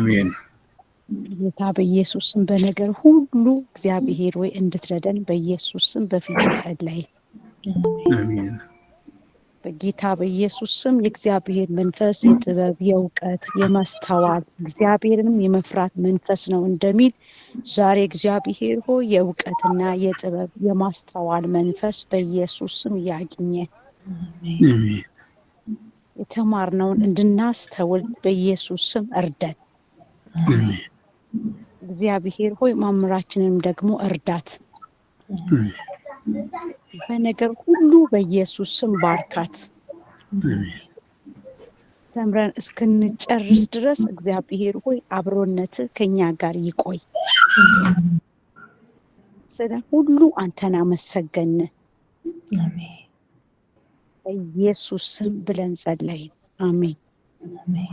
አሜን። ጌታ በኢየሱስ ስም በነገር ሁሉ እግዚአብሔር ወይ እንድትረዳን በኢየሱስ ስም በፊት ጸለይ። አሜን። በጌታ በኢየሱስ ስም የእግዚአብሔር መንፈስ የጥበብ፣ የእውቀት፣ የማስተዋል እግዚአብሔርንም የመፍራት መንፈስ ነው እንደሚል ዛሬ እግዚአብሔር ሆይ የእውቀትና የጥበብ የማስተዋል መንፈስ በኢየሱስ ስም ያግኘ። አሜን። የተማርነውን እንድናስተውል በኢየሱስ ስም እርዳን። አሜን። እግዚአብሔር ሆይ ማምራችንም ደግሞ እርዳት። በነገር ሁሉ በኢየሱስ ስም ባርካት። ተምረን እስክንጨርስ ድረስ እግዚአብሔር ሆይ አብሮነት ከኛ ጋር ይቆይ። ስለ ሁሉ አንተን አመሰገን። አሜን። በኢየሱስ ስም ብለን ጸለይን። አሜን። Amen.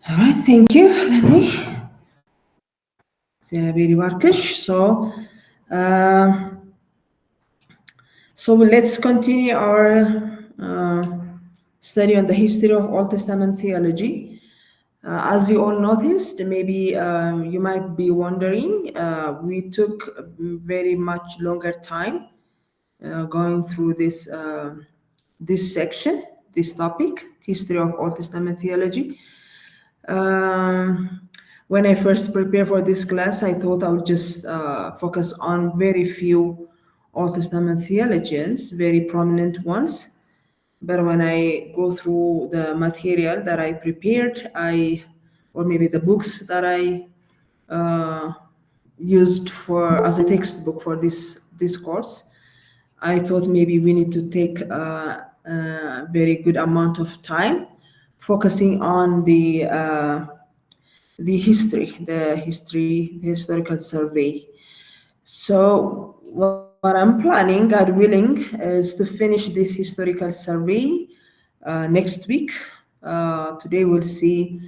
All right, thank you, Lenny. እግዚአብሔር ይባርክሽ። So let's continue our study on the history of Old Testament theology. As you all noticed, maybe you might be wondering, we took very much longer time going through this section, this topic, history of Old Testament theology. When I first prepared for this class, I thought I would just focus on very few Old Testament theologians, very prominent ones. But when I go through the material that I prepared, or maybe the books that I used as a textbook for this course, I thought maybe we need to take a very good amount of time focusing on the historical survey. So what I'm planning, God willing, is to finish this historical survey next week. Today we'll see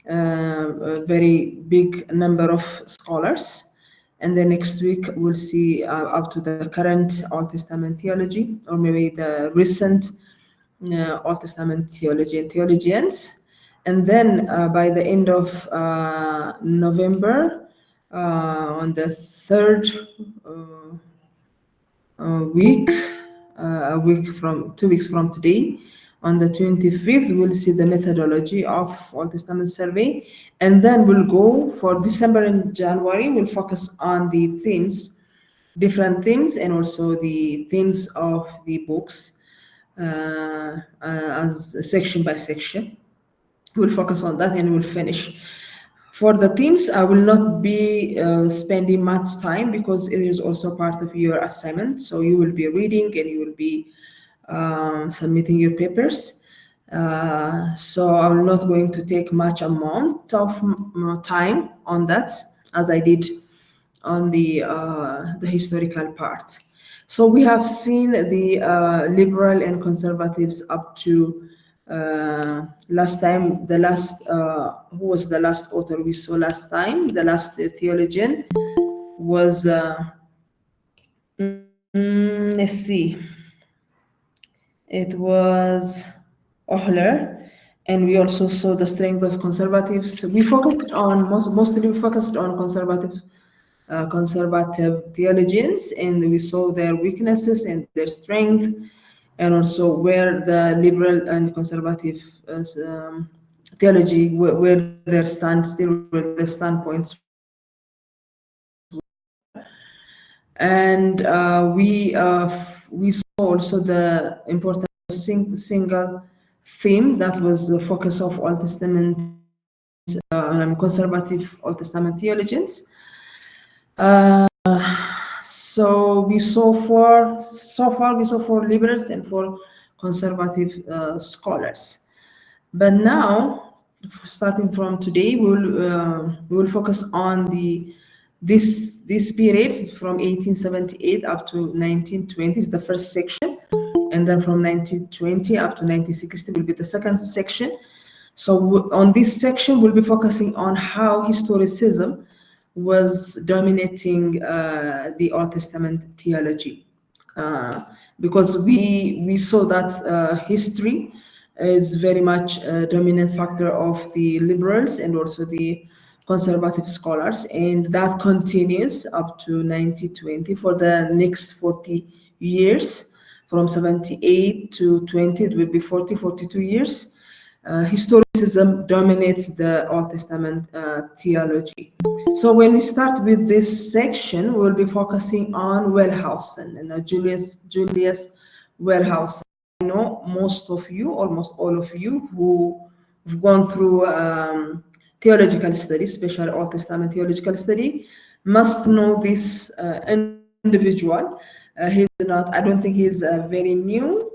a very big number of scholars, and then next week we'll see up to the current Old Testament theology, or maybe the recent Old Testament theology and theologians. And then by the end of November, on the third week, 2 weeks from today, on the 25th, we'll see the methodology of Old Testament survey. And then we'll go for December and January, we'll focus on the themes, different themes, and also the themes of the books as section by section. We'll focus on that and we'll finish. For the themes, I will not be spending much time because it is also part of your assignment. So you will be reading and you will be submitting your papers. So I'm not going to take much amount of time on that as I did on the historical part. So we have seen the liberal and conservatives up to last time. Who was the last author we saw last time? The last theologian was let's see, it was Ohler, and we also saw the strength of conservatives. We focused on mostly on conservative theologians, and we saw their weaknesses and their strength, and also where the liberal and conservative theology, where their standpoints. And we saw also the importance of single theme that was the focus of Old Testament conservative Old Testament theologians. So we saw four liberals and 4 conservative scholars. But now, starting from today, we will focus on this period from 1878 up to 1920 is the first section, and then from 1920 up to 1960 will be the second section. So on this section, we'll be focusing on how historicism was dominating the Old Testament theology, because we saw that history is very much a dominant factor of the liberals and also the conservative scholars, and that continues up to 1920 for the next 40 years. From 78 to 20, it will be 42 years. Historicism dominates the Old Testament theology. So when we start with this section, we'll be focusing on Wellhausen and Julius Wellhausen. I know most of you, almost all of you, who've gone through theological studies, especially Old Testament theological study, must know this individual. He's not, I don't think he's very new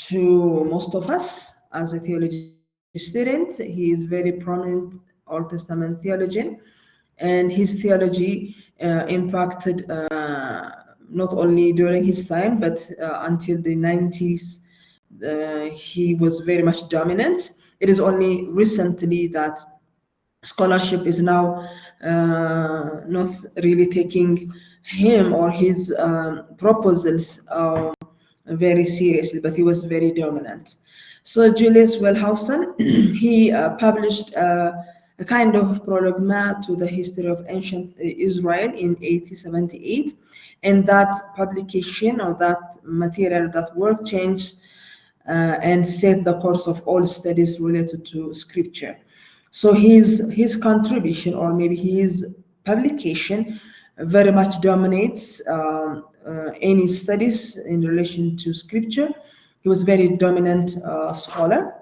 to most of us as a theology student. He is very prominent Old Testament theologian, and his theology impacted not only during his time, but until the 90s, he was very much dominant. It is only recently that scholarship is now not really taking him or his proposals very seriously, but he was very dominant. So Julius Wellhausen, he published a kind of prologue to the history of ancient Israel in 1878, and that publication or that material, that work changed and set the course of all studies related to scripture. So his contribution, or maybe his publication, very much dominates any studies in relation to scripture. He was very dominant scholar.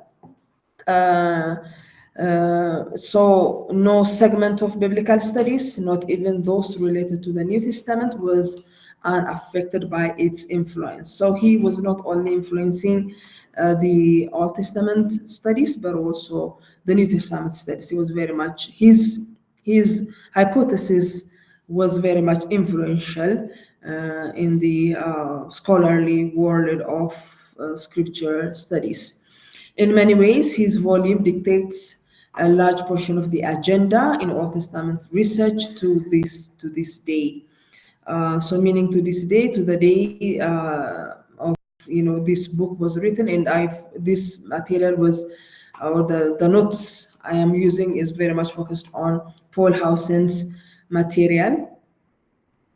So no segment of biblical studies, not even those related to the New Testament, was unaffected by its influence. So he was not only influencing the Old Testament studies, but also the New Testament studies. He was very much, his hypothesis was very much influential in the scholarly world of scripture studies. In many ways, his volume dictates a large portion of the agenda in Old Testament research to this day. So meaning to this day, to the day of this book was written, and this material was, or the notes I am using is very much focused on Paul Hausen's material.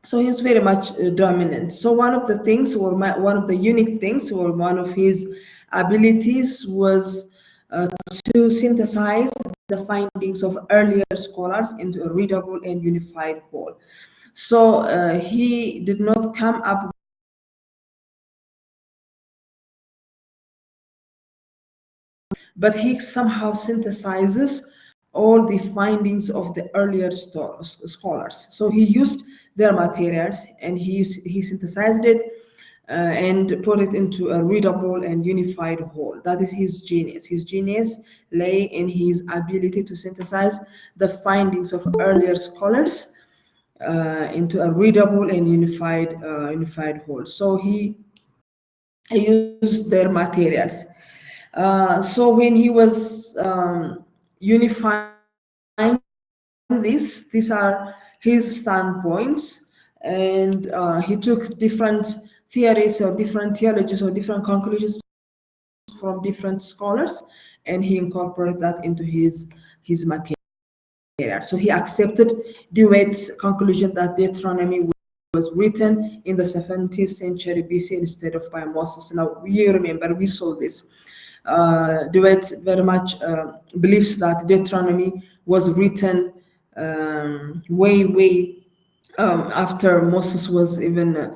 So he's very much dominant. So one of the things, or one of the unique things, or one of his abilities was to synthesize the findings of earlier scholars into a readable and unified whole. So he did not come up but he somehow synthesizes all the findings of the earlier scholars. So he used their materials and he synthesized it and put it into a readable and unified whole. That is his genius. His genius lay in his ability to synthesize the findings of earlier scholars into a readable and unified whole. So he used their materials. So when he was unifying these are his standpoints, and he took different theories or different theologies or different conclusions from different scholars, and he incorporated that into his material. So he accepted DeWitt's conclusion that Deuteronomy was written in the 17th century BC instead of by Moses. Now, you remember, we saw this. DeWitt very much believes that Deuteronomy was written way after Moses was even,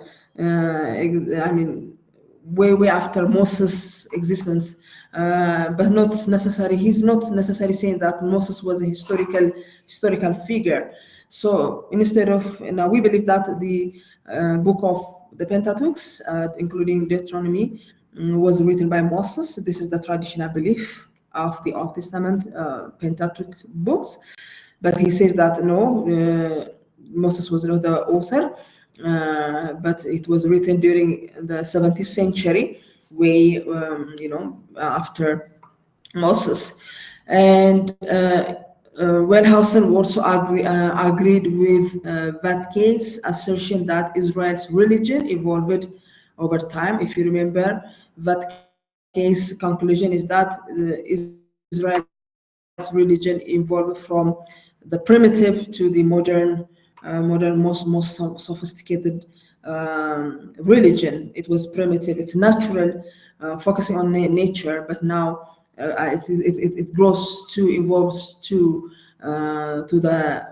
way after Moses' existence, but not necessarily. He's not necessarily saying that Moses was a historical figure. So instead of, now we believe that the book of the Pentateuch, including Deuteronomy, was written by Moses. This is the traditional belief of the Old Testament Pentateuch books. But he says that no, Moses was not the author, but it was written during the 17th century, way after Moses. And Wellhausen also agreed with Vatke's assertion that Israel's religion evolved over time. If you remember, Vatke case conclusion is that Israel's religion evolved from the primitive to the modern, most sophisticated religion. It was primitive, it's natural, focusing on nature, but now it grows to, evolves to the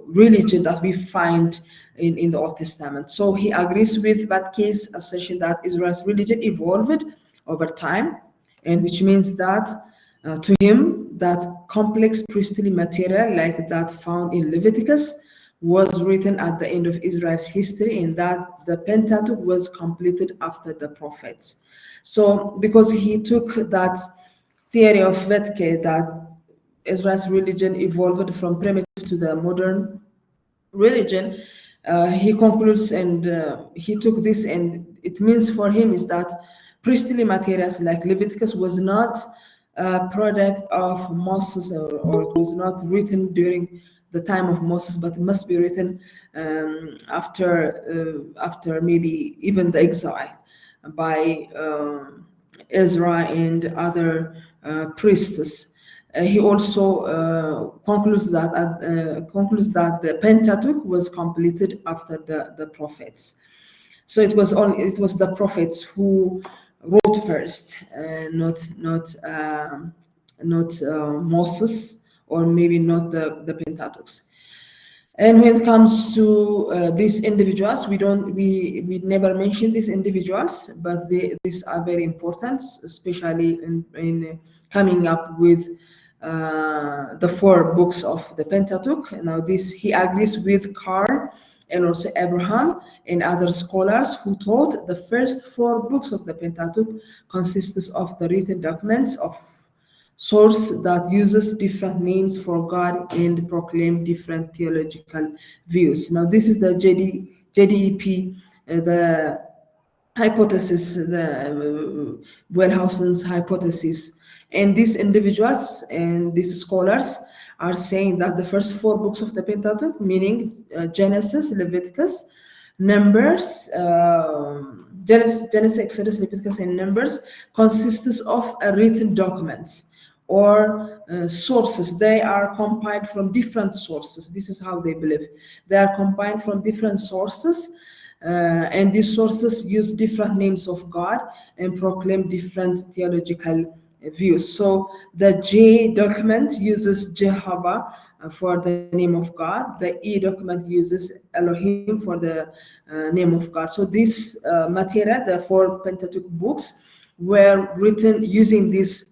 religion that we find in the Old Testament. So he agrees with that case assertion that Israel's religion evolved over time, and which means that to him that complex priestly material like that found in Leviticus was written at the end of Israel's history, and that the Pentateuch was completed after the prophets. So because he took that theory of Vetke that Israel's religion evolved from primitive to the modern religion, he concludes, and he took this, and it means for him is that priestly materials like Leviticus was not a product of Moses, or it was not written during the time of Moses, but it must be written after maybe even the exile by Ezra and other priests. He also concludes that the Pentateuch was completed after the prophets. So it was the prophets who wrote first, not Moses, or maybe not the Pentateuch. And when it comes to these individuals, we never mention these individuals, but these are very important, especially in coming up with the 4 books of the Pentateuch. Now he agrees with Carl and also Abraham and other scholars who taught the first 4 books of the Pentateuch consists of the written documents of source that uses different names for God and proclaim different theological views. Now this is the JDEP, the hypothesis, the Wellhausen's hypothesis. And these individuals and these scholars are saying that the first 4 books of the Pentateuch, meaning Genesis, Leviticus, Numbers, Genesis, Exodus, Leviticus, and Numbers, consists of written documents or sources. They are compiled from different sources. This is how they believe. They are compiled from different sources, and these sources use different names of God and proclaim different theological views. So the J document uses Jehovah for the name of God. The E document uses Elohim for the name of God. So this material, the 4 Pentateuch books, were written using these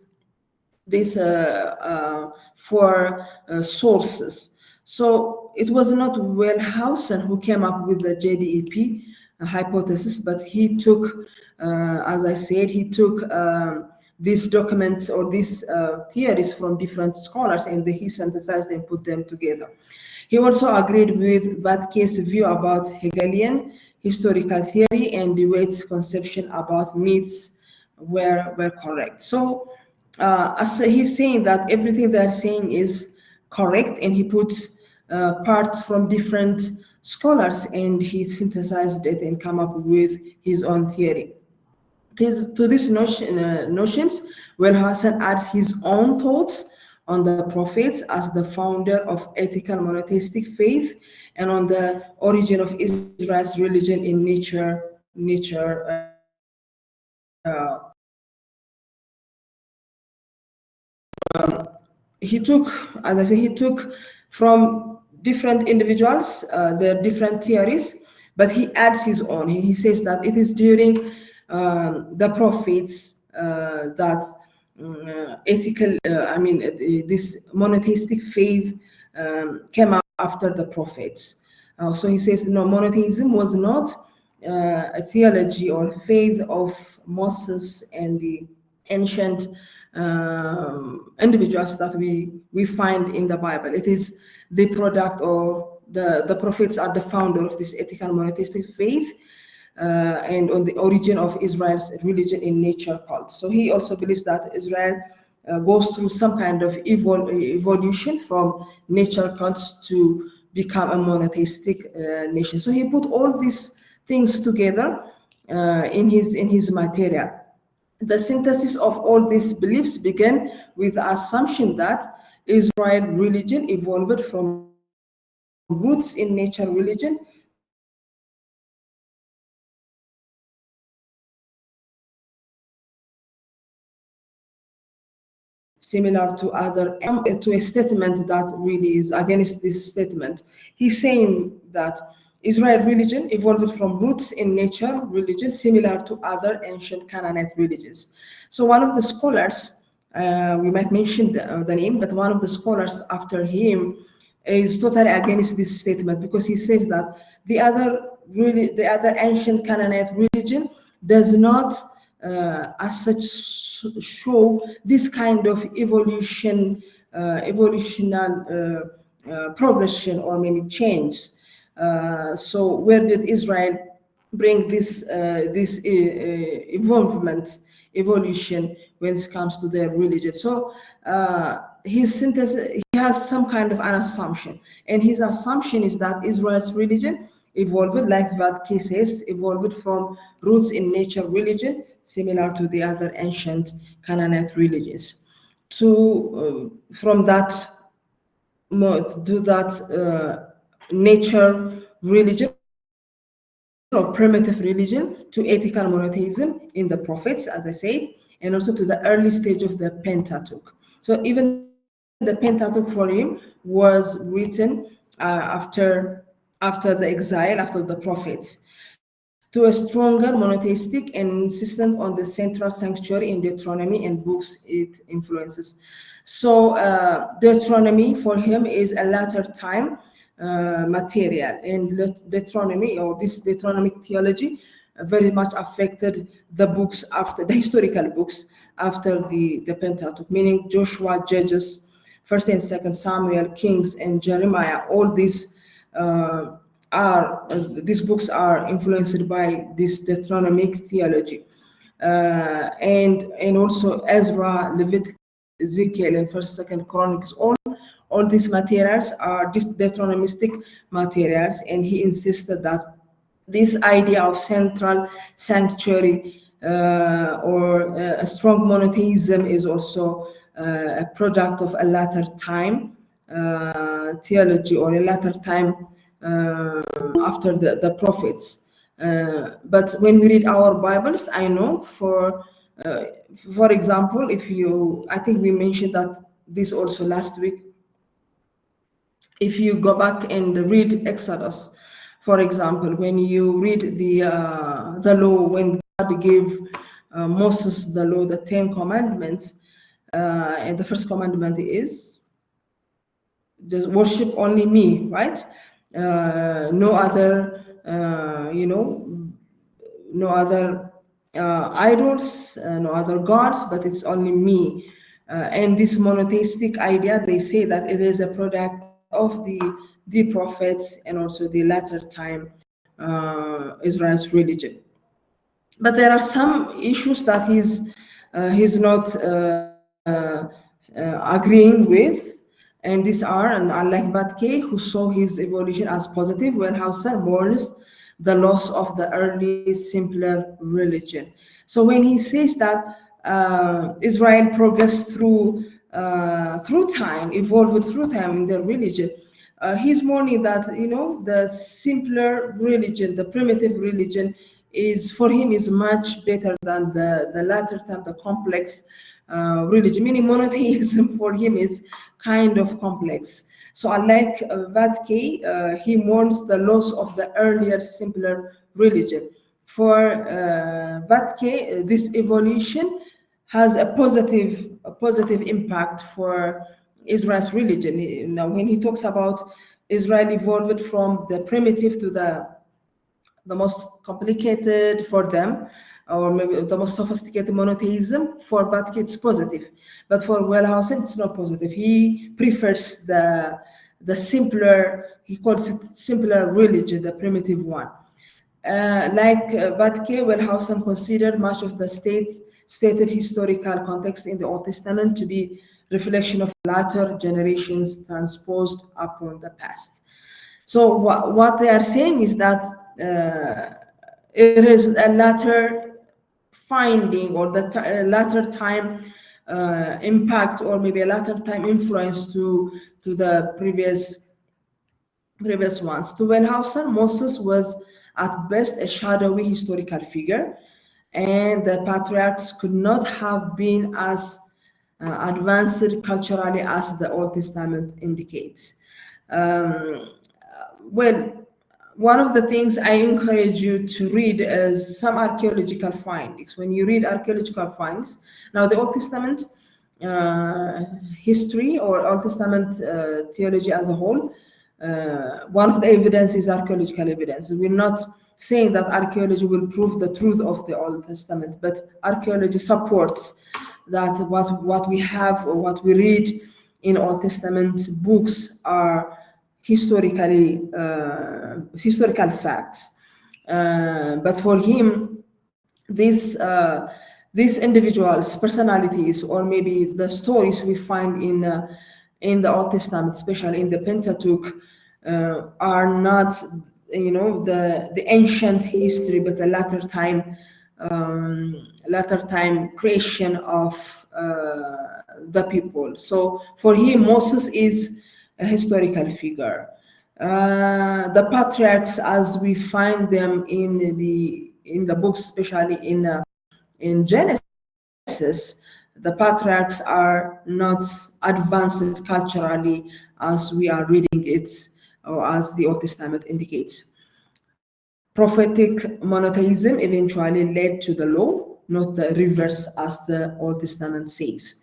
4 sources. So it was not Wellhausen who came up with the JDEP hypothesis, but he took, as I said, he took these documents or these theories from different scholars, and he synthesized and put them together. He also agreed with Vatke's view about Hegelian historical theory, and DeWitt's conception about myths were correct. So as he's saying that everything they're saying is correct, and he puts parts from different scholars, and he synthesized it and come up with his own theory. To these notions, Wellhausen adds his own thoughts on the prophets as the founder of ethical monotheistic faith, and on the origin of Israel's religion in nature. He took, as I say, he took from different individuals their different theories, but he adds his own. He says that it is during the prophets that ethical, this monotheistic faith came up after the prophets. So he says, no, monotheism was not a theology or faith of Moses and the ancient individuals that we find in the Bible. It is the product, or the prophets are the founder of this ethical monotheistic faith, and on the origin of Israel's religion in nature cult. So he also believes that Israel goes through some kind of evolution from nature cults to become a monotheistic nation. So he put all these things together in his material. The synthesis of all these beliefs began with the assumption that Israel religion evolved from roots in nature religion, similar to other, to a statement that really is against this statement. He's saying that Israel religion evolved from roots in nature religion, similar to other ancient Canaanite religions. So one of the scholars, we might mention the name, but one of the scholars after him is totally against this statement, because he says that the other ancient Canaanite religion does not as such show this kind of evolutional progression or maybe change. So where did Israel bring this evolution when it comes to their religion? So his synthesis, he has some kind of an assumption, and his assumption is that Israel's religion evolved, like Vatke says, evolved from roots in nature religion, similar to the other ancient Canaanite religions. From that to that nature religion or primitive religion to ethical monotheism in the prophets, as I said, and also to the early stage of the Pentateuch. So even the Pentateuch for him was written after the exile, after the prophets, to a stronger monotheistic and insistent on the central sanctuary in Deuteronomy and books it influences. So Deuteronomy for him is a latter time material, and Deuteronomy, or this Deuteronomic theology, very much affected the books after the historical books after the Pentateuch, meaning Joshua, Judges, 1st and 2nd Samuel, Kings, and Jeremiah. All these these books are influenced by this Deuteronomic theology, and also Ezra, Leviticus, Ezekiel, and 1st, 2nd Chronicles. All these materials are Deuteronomistic materials, and he insisted that this idea of central sanctuary or a strong monotheism is also a product of a latter time theology, or a latter time after the prophets. But when we read our Bibles, I know for example, I think we mentioned that this also last week, if you go back and read Exodus, for example, when you read the law, when God gave Moses the law, the 10 commandments, and the first commandment is just worship only me, right? No other, no other idols, no other gods, but it's only me. And this monotheistic idea, they say that it is a product of the prophets and also the latter time Israel's religion. But there are some issues that he's not agreeing with, and these are, and unlike Vatke, who saw his evolution as positive, Wellhausen mourns the loss of the early, simpler religion. So when he says that Israel progressed through time, evolved through time in their religion, he's mourning that, the simpler religion, the primitive religion, is for him is much better than the latter time, the complex religion, meaning monotheism for him is kind of complex. So unlike Vatke, he mourns the loss of the earlier, simpler religion. For Vatke, this evolution has a positive impact for Israel's religion. Now, when he talks about Israel evolved from the primitive to the most complicated for them, or maybe the most sophisticated monotheism, for Vatke it's positive, but for Wellhausen it's not positive. He prefers the simpler, he calls it simpler religion, the primitive one. Like Vatke, Wellhausen considered much of the stated historical context in the Old Testament to be reflection of latter generations transposed upon the past. So what they are saying is that it is a latter finding or the latter time impact, or maybe a latter time influence to the previous ones. To Wellhausen, Moses was at best a shadowy historical figure, and the patriarchs could not have been as advanced culturally as the Old Testament indicates. Well, one of the things I encourage you to read is some archaeological findings. When you read archaeological finds, now the Old Testament history or Old Testament theology as a whole, one of the evidence is archaeological evidence. We're not saying that archaeology will prove the truth of the Old Testament, but archaeology supports that what we have or what we read in Old Testament books are historical facts. But for him, these individuals' personalities, or maybe the stories we find in the Old Testament, especially in the Pentateuch, are not, the ancient history, but the latter time creation of the people. So for him, Moses is a historical figure. The patriarchs, as we find them in the books, especially in Genesis, the patriarchs are not advanced culturally as we are reading it, or as the Old Testament indicates. Prophetic monotheism eventually led to the law, not the reverse as the Old Testament says.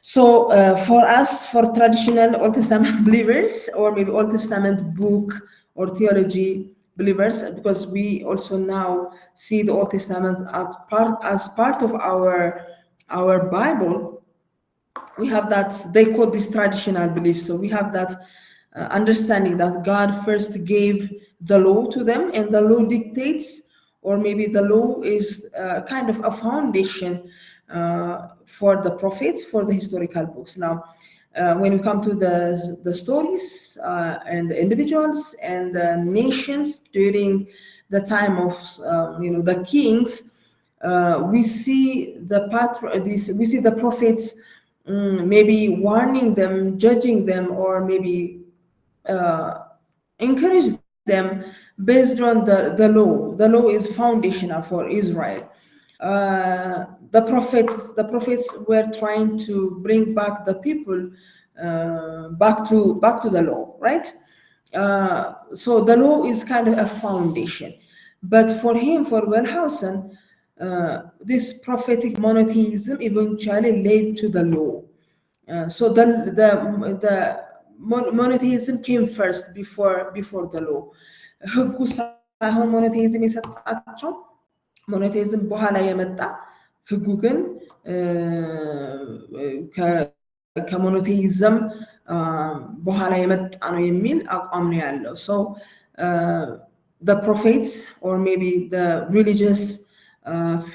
So for us, for traditional Old Testament believers, or maybe Old Testament book or theology believers, because we also now see the Old Testament as part of our Bible, we have that, they quote this traditional belief. So we have that understanding that God first gave the law to them, and the law dictates, or maybe the law is kind of a foundation for the prophets, for the historical books. Now, when we come to the stories and the individuals and the nations during the time of the kings, we see the prophets maybe warning them, judging them, or maybe encourage them based on the law. The law is foundational for Israel. The prophets were trying to bring back the people back to the law, right? So the law is kind of a foundation. But for him, for Wellhausen, this prophetic monotheism eventually led to the law. So the monotheism came first before the law. ህጉ ሳይሆን ሞኖቴይዝም የሰጣቸው ሞኖቴይዝም በኋላ የመጣ ህጉ ግን ከሞኖቴይዝም በኋላ የመጣ ነው የሚል አቋም ነው ያለው። So the prophets, or maybe the religious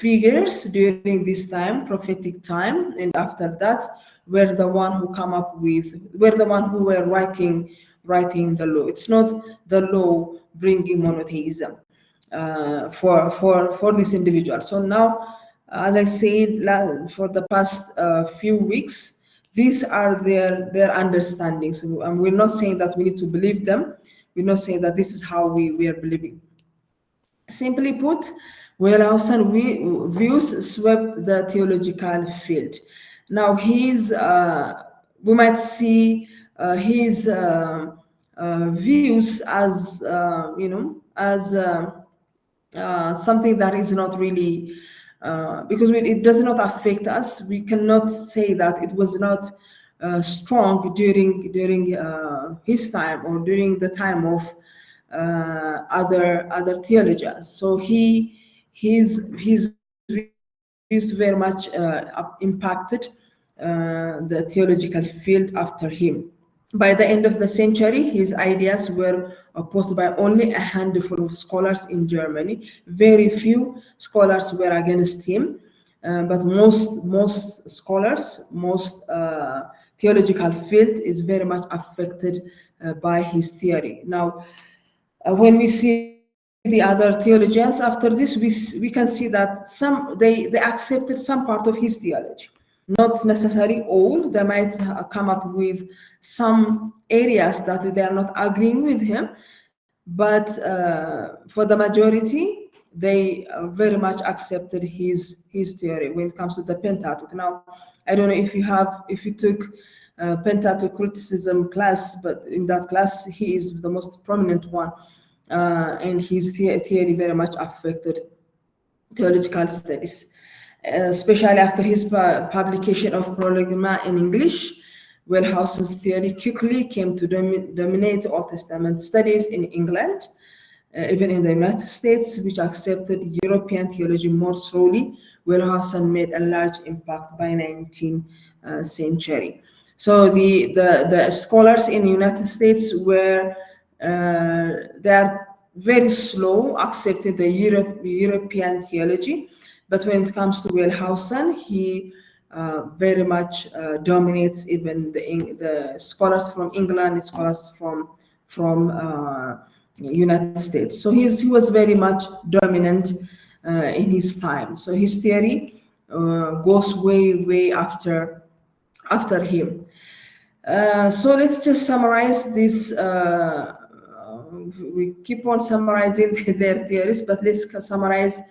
figures during this time, prophetic time, and after that, were the one who were writing the law. It's not the law bringing monotheism for this individual. So now, as I said, for the past few weeks, these are their understandings. And we're not saying that we need to believe them. We're not saying that this is how we are believing. Simply put, Wellhausen views swept the theological field. Now we might see his views as something that is not really, because it does not affect us. We cannot say that it was not strong during his time, or during the time of other theologians. So his views very much impacted the theological field after him. By the end of the century, his ideas were opposed by only a handful of scholars in Germany. Very few scholars were against him, but most scholars, most theological field is very much affected by his theory. Now, when we see the other theologians, after this, we can see that they accepted some part of his theology. Not necessarily all. They might come up with some areas that they are not agreeing with him, but for the majority, they very much accepted his theory when it comes to the Pentateuch. Now, I don't know if you took Pentateuch criticism class, but in that class, he is the most prominent one, and his theory very much affected theological studies, especially after his publication of Prolegomena in English. Wellhausen's theory quickly came to dominate Old Testament studies in England, even in the United States, which accepted European theology more slowly. Wellhausen made a large impact by 19th century. So the scholars in the United States were they are very slow accepting the European theology, but when it comes to Wellhausen, he very much dominates even the scholars from England, scholars from United States. So he was very much dominant in his time. So his theory goes way after him. So let's just summarize this. We keep on summarizing their theories, but let's summarize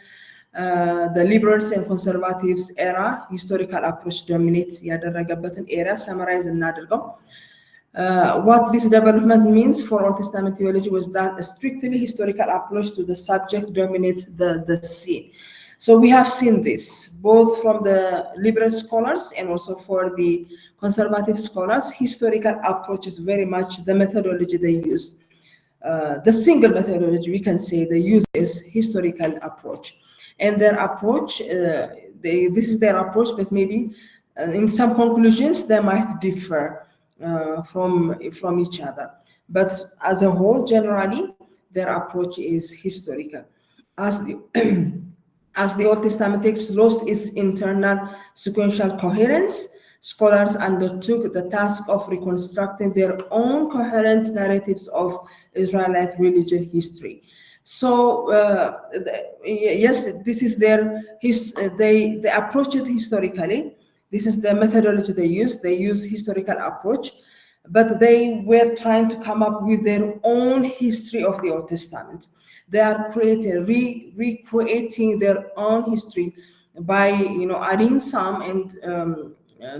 the liberals and conservatives era historical approach dominates ያደረገበትን era summarize እናድርገው. What this development means for Old Testament theology was that a strictly historical approach to the subject dominates the scene. So we have seen this both from the liberal scholars and also for the conservative scholars. Historical approach is very much the methodology they use. The single methodology we can say they use is historical approach. And their approach, this is their approach, but maybe in some conclusions they might differ from each other. But as a whole, generally, their approach is historical. As the Old Testament text lost its internal sequential coherence, scholars undertook the task of reconstructing their own coherent narratives of Israelite religion history. So yes, this is their they approach it historically. This is the methodology they use. They use historical approach, but they were trying to come up with their own history of the Old Testament. They are recreating their own history by adding some and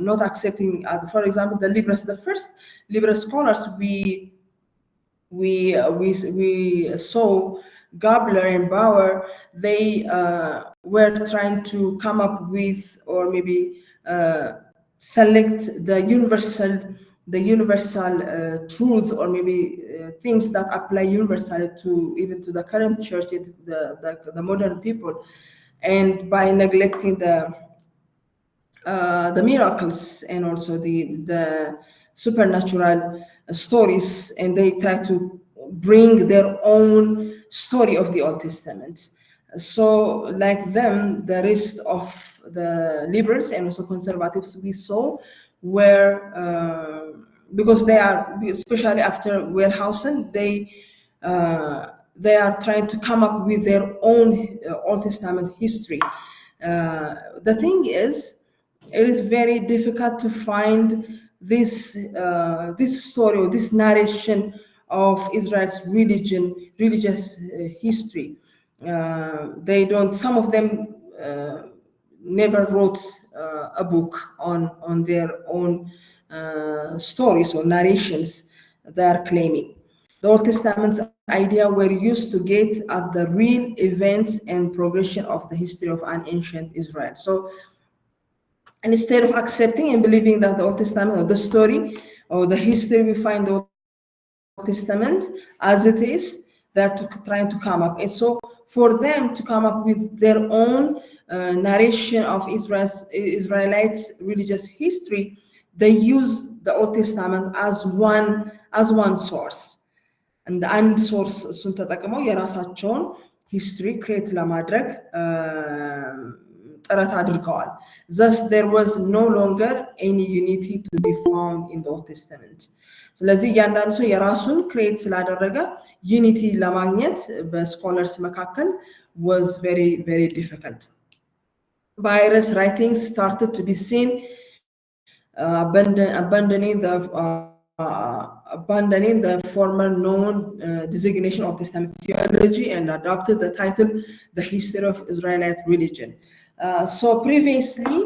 not accepting. For example, the liberals, the first liberal scholars we saw, Gabler and Bauer, they were trying to come up with or maybe select the universal truth or maybe things that apply universally to even to the current church, the modern people, and by neglecting the miracles and also the supernatural stories, and they try to bring their own story of the Old Testament. So like them, the rest of the liberals and also conservatives we saw were because they are, especially after Wellhausen, they are trying to come up with their own Old Testament history. The thing is, it is very difficult to find this story or this narration of Israel's religious history. They don't. Some of them never wrote a book on their own stories or narrations they are claiming. The Old Testament's idea were used to get at the real events and progression of the history of an ancient Israel. So instead of accepting and believing that the Old Testament or the story or the history we find the Old Testament as it is, they're trying to come up. And so for them to come up with their own narration of Israelites' religious history, they use the Old Testament as one source. And አንድ ሶርስ እሱን ተጠቅመው የራሳቸውን ሂስትሪ ክሬት ለማድረግ ጥረት አድርገዋል። Thus there was no longer any unity to be found in the Old Testament. ስለዚህ እያንዳንዱ ሰው የራሱን ክሬት ስላደረገ ዩኒቲ ለማግኘት በስኮለርስ መካከል was very very difficult. Various writings started to be seen abandoning the former known designation of Testament theology and adopted the title The History of Israelite Religion. So previously,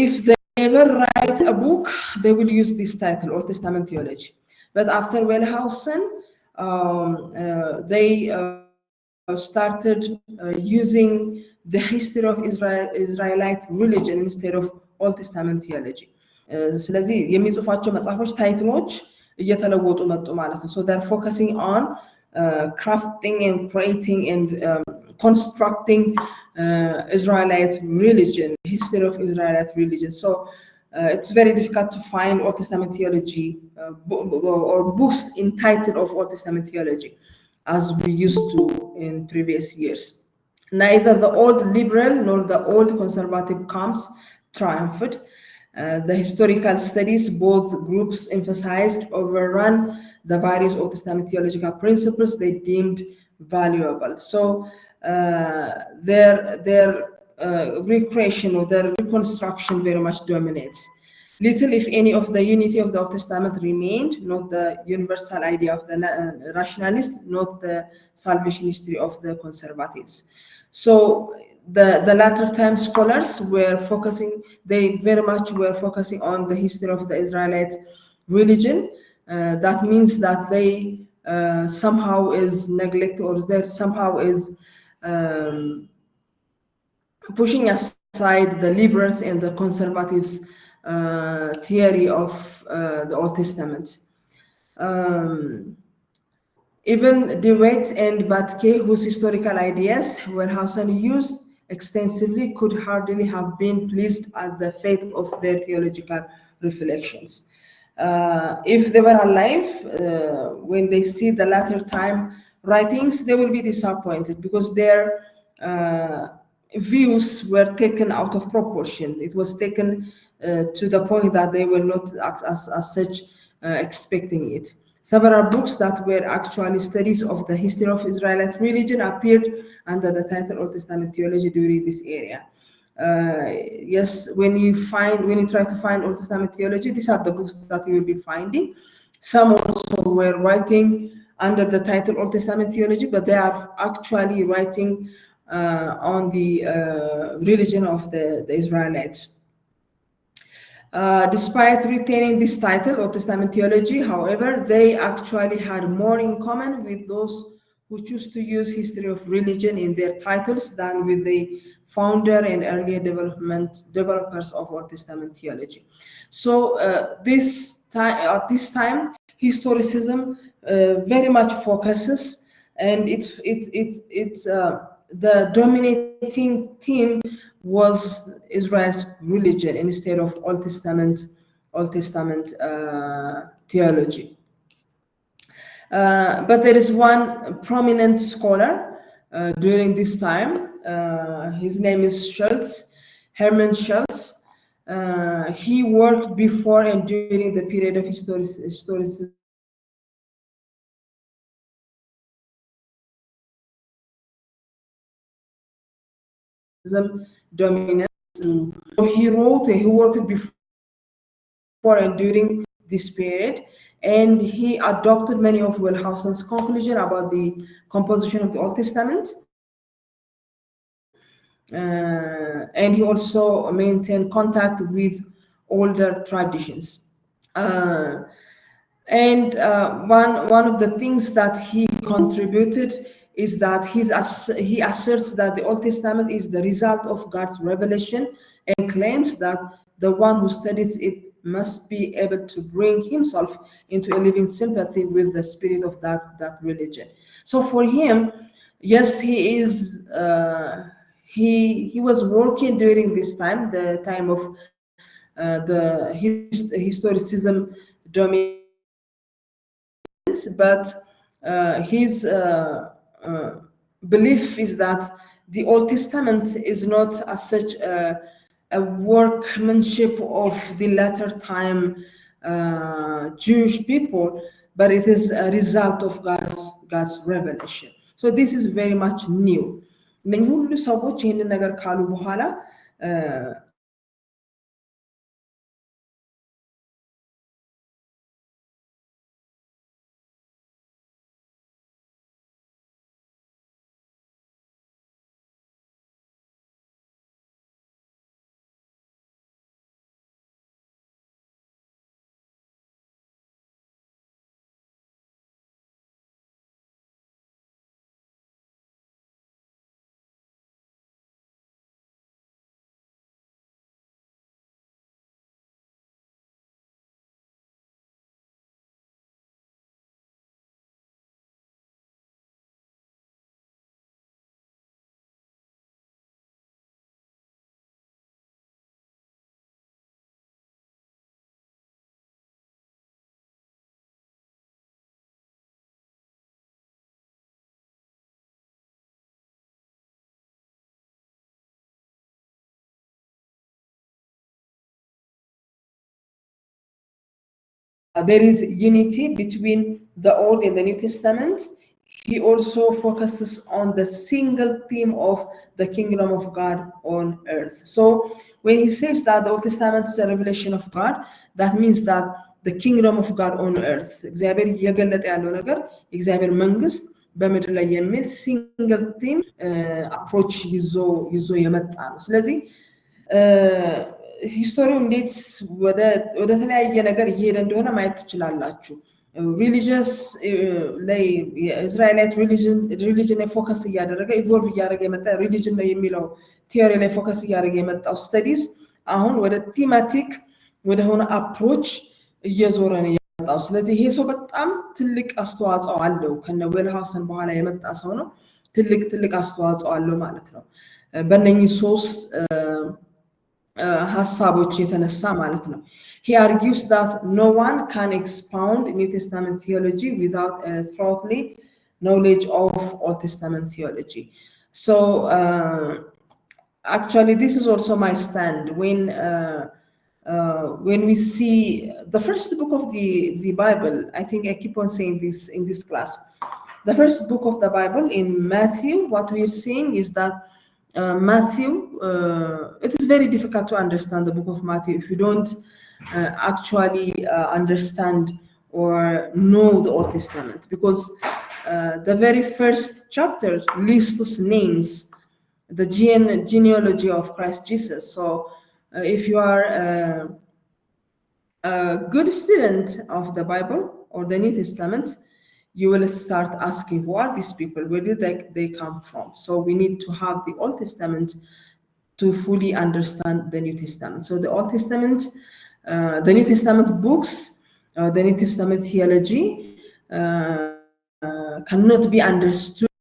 if they ever write a book, they will use this title, Old Testament Theology. But after Wellhausen, they started using the History of Israelite Religion instead of Old Testament Theology. ስለዚህ የሚጽፏቸው መጽሐፎች ታይትሎች እየተለወጡ መጡ ማለት ነው. So they're focusing on crafting and creating and constructing Israelite religion, history of Israelite religion. So it's very difficult to find Old Testament theology or books entitled of Old Testament theology as we used to in previous years. Neither the old liberal nor the old conservative camps triumphed. The historical studies, both groups emphasized overrun the various Old Testament theological principles they deemed valuable. So their recreation or their reconstruction very much dominates. Little, if any, of the unity of the Old Testament remained, not the universal idea of the rationalist, not the salvation history of the conservatives. So the latter time scholars were focusing, they very much were focusing on the history of the Israelite religion. That means that they somehow is neglected, or there somehow is pushing aside the liberals and the conservatives theory of the Old Testament. Even DeWitt and Vatke, whose historical ideas Wellhausen used extensively, could hardly have been pleased at the fate of their theological reflections. If they were alive, when they see the latter time writings, they will be disappointed because their views were taken out of proportion. It was taken to the point that they were not as such expecting it. Several books that were actually studies of the history of Israelite religion appeared under the title Old Testament Theology during this area. Yes, when you try to find Old Testament theology, these are the books that you will be finding. Some also were writing under the title Old Testament Theology, but they are actually writing on the religion of the Israelites. Despite retaining this title, Old Testament Theology, however, they actually had more in common with those who choose to use history of religion in their titles than with the founder and earlier developers of Old Testament theology. So at this time, historicism very much focuses, and it's the dominating theme was Israel's religion instead of Old Testament theology. But there is one prominent scholar during this time. His name is Schultz, Hermann Schultz. He worked before and during the period of historicism dominance. So he worked before and during this period, and he adopted many of Wellhausen's conclusions about the composition of the Old Testament. And he also maintained contact with older traditions. One of the things that he contributed is that he asserts that the Old Testament is the result of God's revelation, and claims that the one who studies it must be able to bring himself into a living sympathy with the spirit of that religion. So for him, yes, he was working during this time, the time of the historicism dominance, but his belief is that the Old Testament is not as such a workmanship of the latter time Jewish people, but it is a result of God's revelation. So this is very much new. እነኚህ ሁሉ ሰዎች ይህንን ነገር ካሉ በኋላ there is unity between the Old and the New Testament. He also focuses on the single theme of the kingdom of God on earth. So when he says that the Old Testament is a revelation of God, that means that the kingdom of God on earth, እግዚአብሔር እየገለጠ ያለው ነገር እግዚአብሔር መንግስት በምድር ላይ የሚል ሲንግል ቲም አፕሮች ይዞ የመጣ ነው። ስለዚህ ሂስቶሪው እንዴት ወደ ተለያየ ነገር እየሄደ እንደሆነ ማየት ትችላላችሁ። ሪሊጂየስ ላይ የእስራኤላይት ሪሊጅን ላይ ፎከስ እያደረገ ኢቮልቭ እያደረገ የመጣ ሪሊጅን ነው የሚለው ቲዮሪ ላይ ፎከስ እያደረገ የመጣው ስተዲስ አሁን ወደ ቲማቲክ ወደ ሆነ አፕሮች እየዞረ ነው የመጣው። ስለዚህ ይሄ ሰው በጣም ትልቅ አስተዋጽኦ አለው። ከነ ዌልሃውሰን በኋላ የመጣ ሰው ነው። ትልቅ አስተዋጽኦ አለው ማለት ነው በእነኚህ ሶስት ሐሳቦች የተነሳ ማለት ነው። He argues that no one can expound New Testament theology without a thoroughly knowledge of Old Testament theology. So actually this is also my stand when we see the first book of the Bible. I think I keep on saying this in this class. The first book of the Bible in Matthew, what we are seeing is that Matthew, it is very difficult to understand the book of Matthew if you don't actually understand or know the Old Testament, because the very first chapter lists names, the genealogy of Christ Jesus. So if you are a good student of the Bible or the New Testament, you will start asking, who are these people? Where did they come from? So we need to have the Old Testament to fully understand the New Testament. So the Old Testament, the New Testament books, the New Testament theology cannot be understood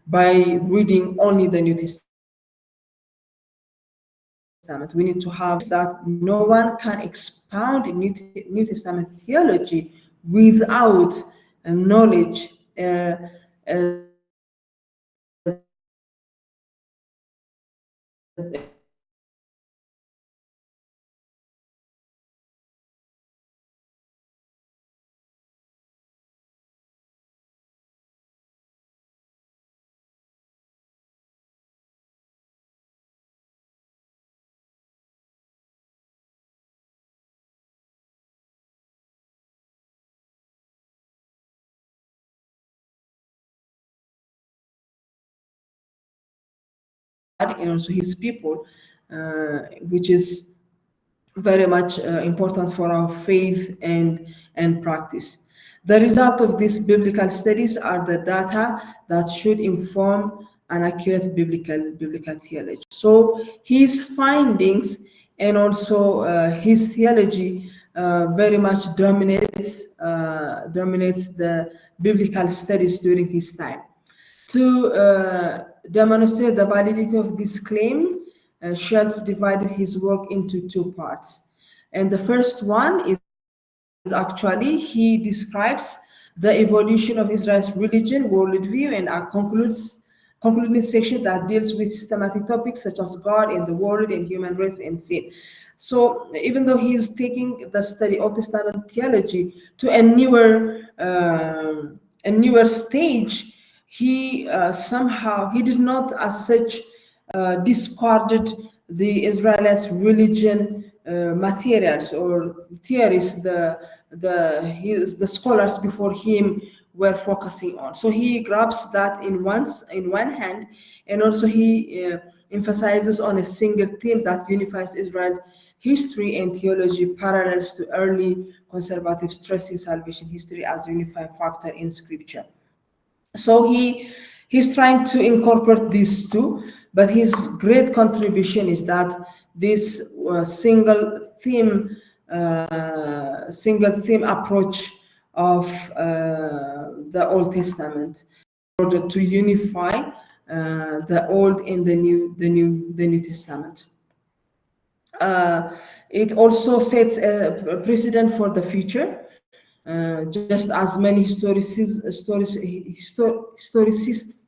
by reading only the New Testament. We need to have that no one can expound New Testament theology without knowledge and also his people, which is very much important for our faith and practice. The result of these biblical studies are the data that should inform an accurate biblical theology. So his findings and also his theology very much dominates the biblical studies during his time. To demonstrate the validity of this claim, Schultz divided his work into two parts. And the first one is actually, he describes the evolution of Israel's religion, worldview, and concludes concluding section that deals with systematic topics such as God and the world and human race and sin. So even though he's taking the study Old Testament theology to a newer stage, he somehow he did not as such discarded the Israelites' religion materials or theories the scholars before him were focusing on. So he grabs that in one hand, and also he emphasizes on a single theme that unifies Israel's history and theology, parallels to early conservative stressing salvation history as a unifying factor in Scripture. So he's trying to incorporate these two, but his great contribution is that this single theme approach of the Old Testament in order to unify the Old and the New Testament. It also sets a precedent for the future. Just as many historicists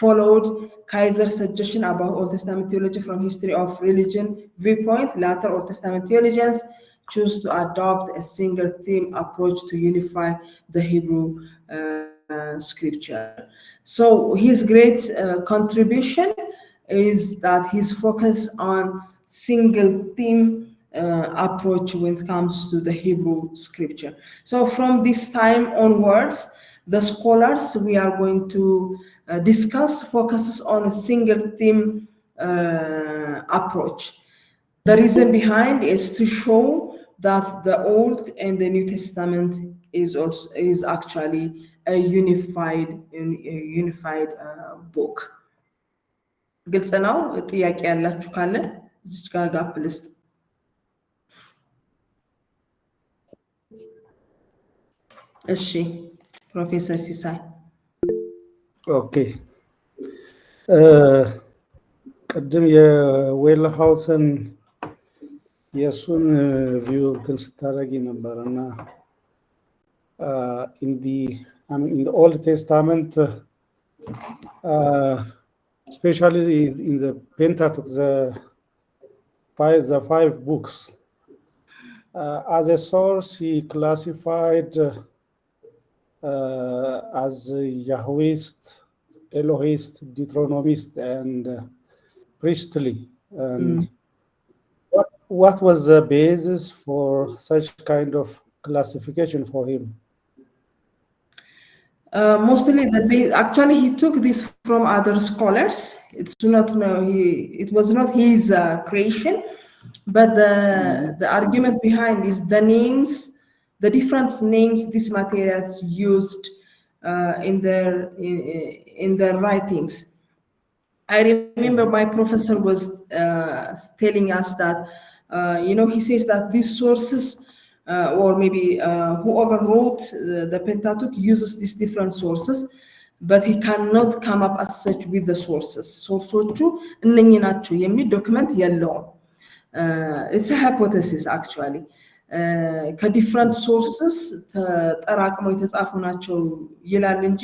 followed Kaiser's suggestion about Old Testament theology from history of religion viewpoint, later Old Testament theologians choose to adopt a single theme approach to unify the Hebrew scripture. So his great contribution is that he's focused on single theme approach when it comes to the Hebrew scripture. So from this time onwards, the scholars we are going to discuss focuses on a single theme approach. The reason behind is to show that the Old and the New Testament is actually a unified book. ግልጽ ነው? ጥያቄ ያላችሁ ካለ እዚች ጋር ጋፕ ልስጥ። እሺ ፕሮፌሰር ሲሳይ። ኦኬ ቅድም የዌልሃውሰን የእሱን ቪው እንትን ስታደርጊ ነበር እና in the Old Testament especially in the Pentateuch, the five books, as a source he classified as Yahwehist, Elohist, Deuteronomist, and priestly. And what was the basis for such kind of classification for him? Mostly actually he took this from other scholars. It was not his creation, but the argument behind is the names, the different names these materials used in their writings. I remember my professor was telling us that he says that these sources or maybe whoever wrote the Pentateuch uses these different sources, but he cannot come up as such with the sources. Sources እነኚህ ናቸው የሚል ዶክመንት የለውም። It's a hypothesis actually. ከዲፍረንት ሶርስስ ተጠራቅመው የተጻፉ ናቸው ይላል እንጂ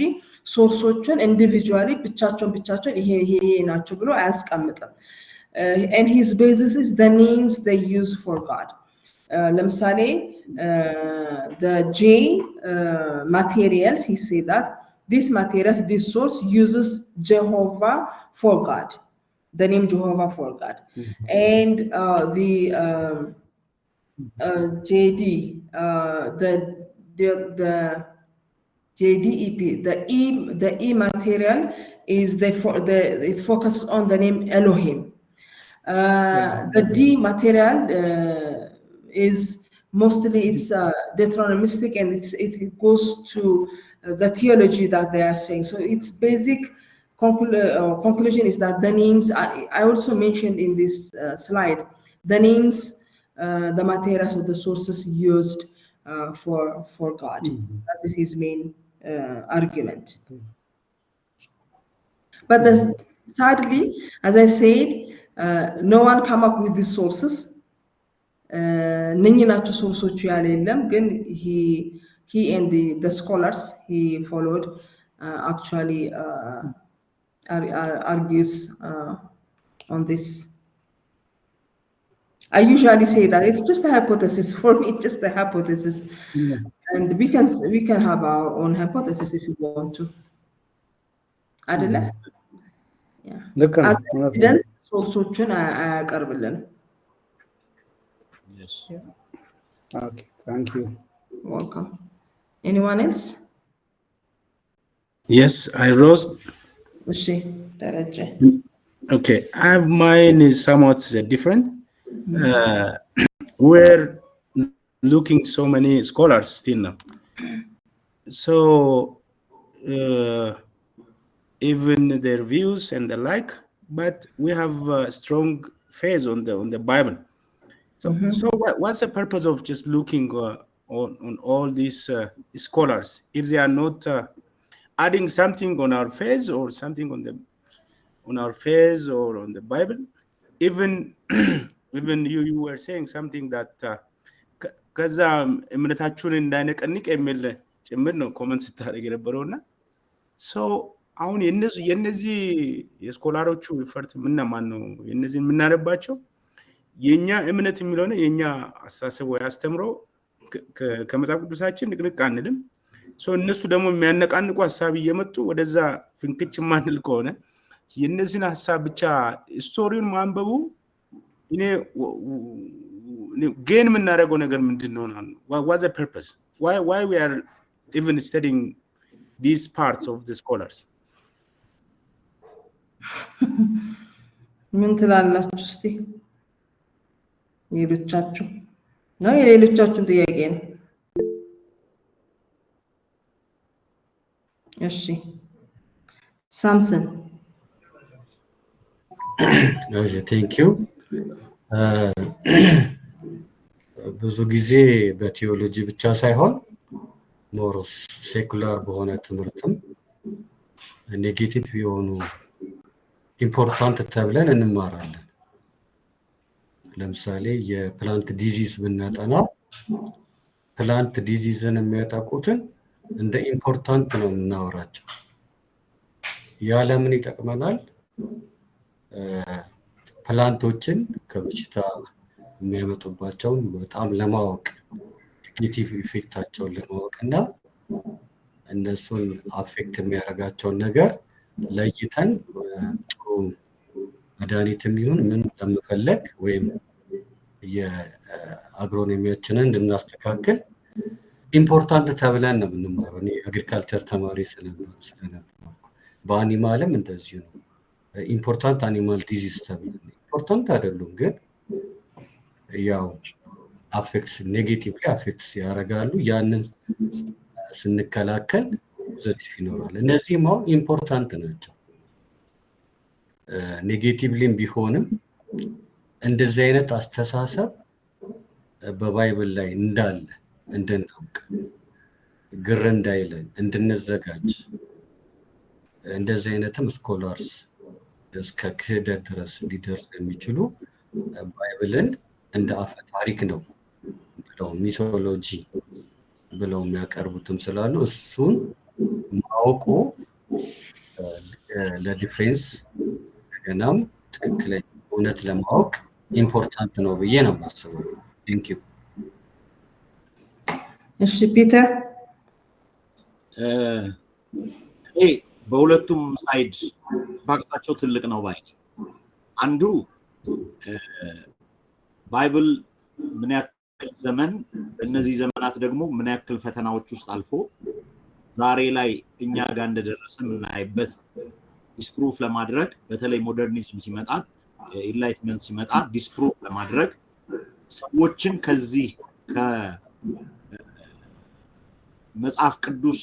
ሶርሶቹን ኢንዲቪጁዋሊ ብቻቸውን ይሄ ናቸው ብሎ አያስቀምጥም። And his basis is the names they use for God. ለምሳሌ the J materials, he said that this source uses Jehovah for God, the name Jehovah for God. And the JD, the JDEP, the E material is it focuses on the name Elohim. The D material is mostly it's Deuteronomistic, and it goes to the theology that they are saying. So its basic conclusion is that the names I also mentioned in this slide, the names, the materials of the sources used for God. That is his main argument. But sadly, as I said, no one come up with these sources. እነኚህ ናቸው ሶርሶቹ ያለ የለም። ግን he and the scholars he followed actually argues on this. I usually say that it's just a hypothesis for me, it's just a hypothesis, and we can have our own hypothesis if you want to. Adela, yeah. Look, as evidence, sources Yes. Okay, thank you. Welcome. Anyone else? Yes, I rose. Okay, mine is somewhat different. We're looking so many scholars still now. So even their views and the like, but we have a strong faith on the Bible. So what's the purpose of just looking on all these scholars if they are not adding something on our faith or something on our faith or on the Bible? Even you were saying something that ከዛ እምነታችሁን እንዳይነቀንቅ የሚል ጭምር ነው ኮመንት ስታደርግ የነበረውና ሶ አሁን የነዚህ የስኮላሮቹ ይፈርት ምንማን ነው የነዚህ ምናነባቸው የኛ እምነት የሚለው ነው የኛ አስተሳሰብ ወይ አስተምሮ ከመጽሐፍ ቅዱሳችን ንቅንቅ አንልም ሶ እነሱ ደግሞ የሚያነቃንቁ ሐሳብ እየመጡ ወደዛ ፍንክች ማንል ከሆነ የነዚህን ሐሳብ ብቻ ስቶሪውን ማንበቡ እኔ gain ምናረገው ነገር ምንድነው ነው what's the purpose why we are even studying these parts of the scholars ምን ትላላችሁ እስቲ የሌሎቻችሁ ጥያቄ ነው እሺ ሳምሰን Okay, thank you. ብዙ ጊዜ በቲዮሎጂ ብቻ ሳይሆን ሞሮስ ሴኩላር በሆነ ትምህርትም ኔጌቲቭ የሆኑ ኢምፖርታንት ተብለን እንማራለን ለምሳሌ የፕላንት ዲዚዝ ብናጠና ፕላንት ዲዚዝን የሚያጠቁትን እንደ ኢምፖርታንት ነው እናወራቸው ያለምን ይጠቅመናል ፕላንቶችን ከበሽታ የሚያመጡባቸውን በጣም ለማወቅ ኔጌቲቭ ኢፌክታቸውን ለማወቅና እነሱን አፌክት የሚያደርጋቸውን ነገር ለይተን ጥሩ መድኃኒትም ይሁን ምን ለመፈለግ ወይም የአግሮኖሚያችንን እንድናስተካክል ኢምፖርታንት ተብለን ነው የምንማረው እኔ አግሪካልቸር ተማሪ ስለነበርኩ በአኒማልም እንደዚሁ ነው ኢምፖርታንት አኒማል ዲዚዝ ተብለን ኢምፖርታንት አይደሉም ግን ያው አፌክትስ ኔጌቲቭሊ አፌክትስ ያደርጋሉ ያንን ስንከላከል ፖዚቲቭ ይኖራል እነዚህም ኢምፖርታንት ናቸው ኔጌቲቭሊም ቢሆንም እንደዚህ አይነት አስተሳሰብ በባይብል ላይ እንዳለ እንድናውቅ ግር እንዳይለን እንድንዘጋጅ እንደዚህ አይነትም ስኮላርስ እስከ ክህደት ድረስ ሊደርስ የሚችሉ ባይብልን እንደ አፈ ታሪክ ነው ብለው ሚቶሎጂ ብለው የሚያቀርቡትም ስላሉ እሱን ማወቁ ለዲፌንስ ገናም ትክክለኛ እውነት ለማወቅ ኢምፖርታንት ነው ብዬ ነው የማስበው ቴንክ ዩ እሺ ፒተር በሁለቱም ሳይድ ባክታቸው ትልቅ ነው ባይ አንዱ ባይብል ምን ያክል ዘመን በእነዚህ ዘመናት ደግሞ ምን ያክል ፈተናዎች ውስጥ አልፎ ዛሬ ላይ እኛ ጋር እንደደረሰ ምናይበት ዲስፕሩፍ ለማድረግ በተለይ ሞደርኒዝም ሲመጣ ኢንላይትመንት ሲመጣ ዲስፕሩፍ ለማድረግ ሰዎችን ከዚህ ከመጽሐፍ ቅዱስ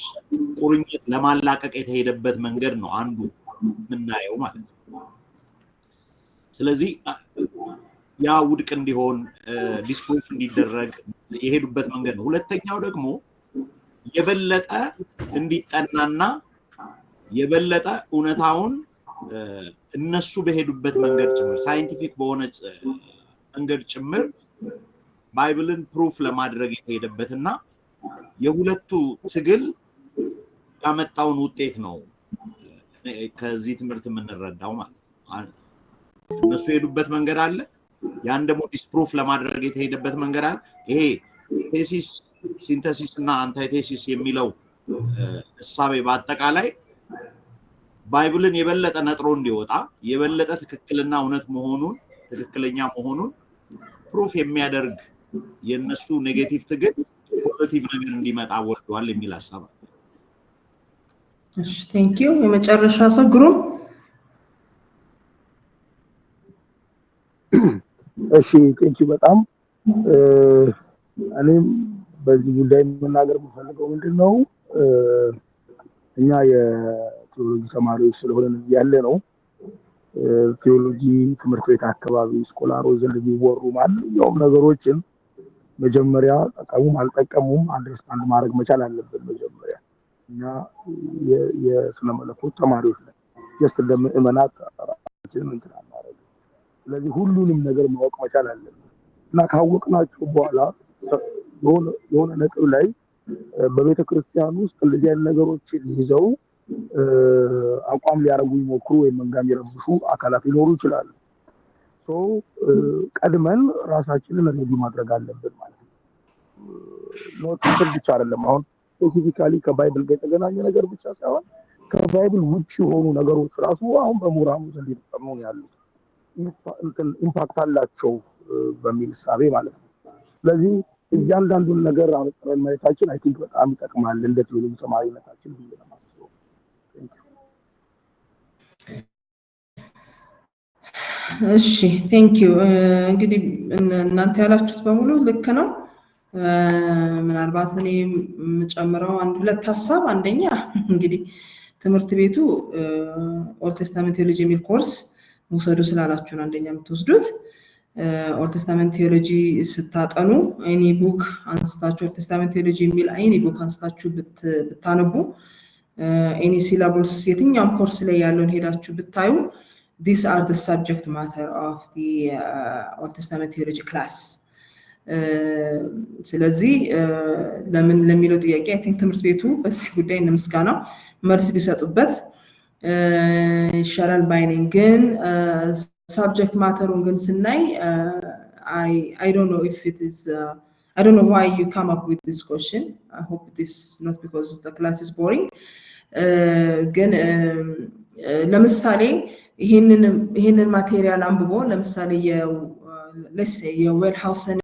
ቁርኝት ለማላቀቅ የተሄደበት መንገድ ነው አንዱ ምናየው ማለት ነው ስለዚህ ያ ውድቅ እንዲሆን ዲስፕሩፍ እንዲደረግ የሄዱበት መንገድ ነው ሁለተኛው ደግሞ የበለጠ እንዲጠናና የበለጠ እውነታውን እነሱ በሄዱበት መንገድ ጭምር ሳይንቲፊክ በሆነ መንገድ ጭምር ባይብልን ፕሩፍ ለማድረግ የተሄደበትና የሁለቱ ትግል ያመጣውን ውጤት ነው ከዚህ ትምህርት የምንረዳው ማለት ነው። እነሱ የሄዱበት መንገድ አለ፣ ያን ደግሞ ዲስፕሩፍ ለማድረግ የተሄደበት መንገድ አለ። ይሄ ቴሲስ ሲንተሲስ እና አንታይቴሲስ የሚለው እሳቤ በአጠቃላይ ባይብልን የበለጠ ነጥሮ እንዲወጣ የበለጠ ትክክልና እውነት መሆኑን ትክክለኛ መሆኑን ፕሩፍ የሚያደርግ የነሱ ኔጌቲቭ ትግል ፖዚቲቭ ነገር እንዲመጣ ወርዷል የሚል ሐሳብ አለ። እሺ ቴንክ ዩ። የመጨረሻ ሰው ግሩም። እሺ ቴንክ ዩ በጣም እኔም በዚህ ጉዳይ መናገር የምፈልገው ምንድነው እኛ የቴዎሎጂ ተማሪዎች ስለሆነ እዚህ ያለ ነው ቴዎሎጂ ትምህርት ቤት አካባቢ ስኮላሮች ዘንድ ቢወሩ ማንኛውም ነገሮችን መጀመሪያ ጠቀሙም አልጠቀሙም አንደርስታንድ ማድረግ መቻል አለብን። መጀመሪያ እኛ የስነ መለኮት ተማሪዎች ነን። ጀስት እንደምእመናት ራሳችንን እንትን አናደርግ። ስለዚህ ሁሉንም ነገር ማወቅ መቻል አለብን እና ካወቅናቸው በኋላ የሆነ ነጥብ ላይ በቤተ ክርስቲያን ውስጥ እንደዚህ አይነት ነገሮችን ይዘው አቋም ሊያደርጉ ይሞክሩ ወይም መንጋም ይረብሹ አካላት ሊኖሩ ይችላሉ። ቀድመን ራሳችንን ሬዲ ማድረግ አለብን ማለት ነው። ኖቲስ ብቻ አይደለም አሁን ስፔሲፊካሊ ከባይብል ጋር የተገናኘ ነገር ብቻ ሳይሆን ከባይብል ውጭ የሆኑ ነገሮች ራሱ አሁን በምሁራኑ ዘንድ የተጠኑ ያሉት ኢምፓክት አላቸው በሚል እሳቤ ማለት ነው። ስለዚህ እያንዳንዱን ነገር አመጣን ማየታችን አይ ቲንክ በጣም ይጠቅማል እንደ ቴዎሎጂ ተማሪነታችን ብዬ ነው የማስበው። እሺ ቴንክ ዩ። እንግዲህ እናንተ ያላችሁት በሙሉ ልክ ነው። ምናልባት እኔ የምጨምረው አንድ ሁለት ሐሳብ፣ አንደኛ እንግዲህ ትምህርት ቤቱ ኦልድ ቴስታመንት ቴዎሎጂ የሚል ኮርስ ውሰዱ ስላላችሁን አንደኛ የምትወስዱት ኦልድ ቴስታመንት ቴዎሎጂ ስታጠኑ ኤኒ ቡክ አንስታችሁ ኦልድ ቴስታመንት ቴዎሎጂ የሚል ኤኒ ቡክ አንስታችሁ ብታነቡ ኤኒ ሲላብስ የትኛውም ኮርስ ላይ ያለውን ሄዳችሁ ብታዩ these are the subject matter of the Old Testament theology class። ስለዚህ ለምን ለሚለው ጥያቄ አይ ቲንክ ትምህርት ቤቱ በዚህ ጉዳይ ንምስጋናው መልስ ቢሰጡበት ይሻላል ባይነኝ። ግን subject matter-ን ግን ስናይ I don't know if it is I don't know why you come up with this question. I hope this is not because the class is boring. ግን ለምሳሌ ይሄንን ማቴሪያል አንብቦ ለምሳሌ የዌልሃውሰን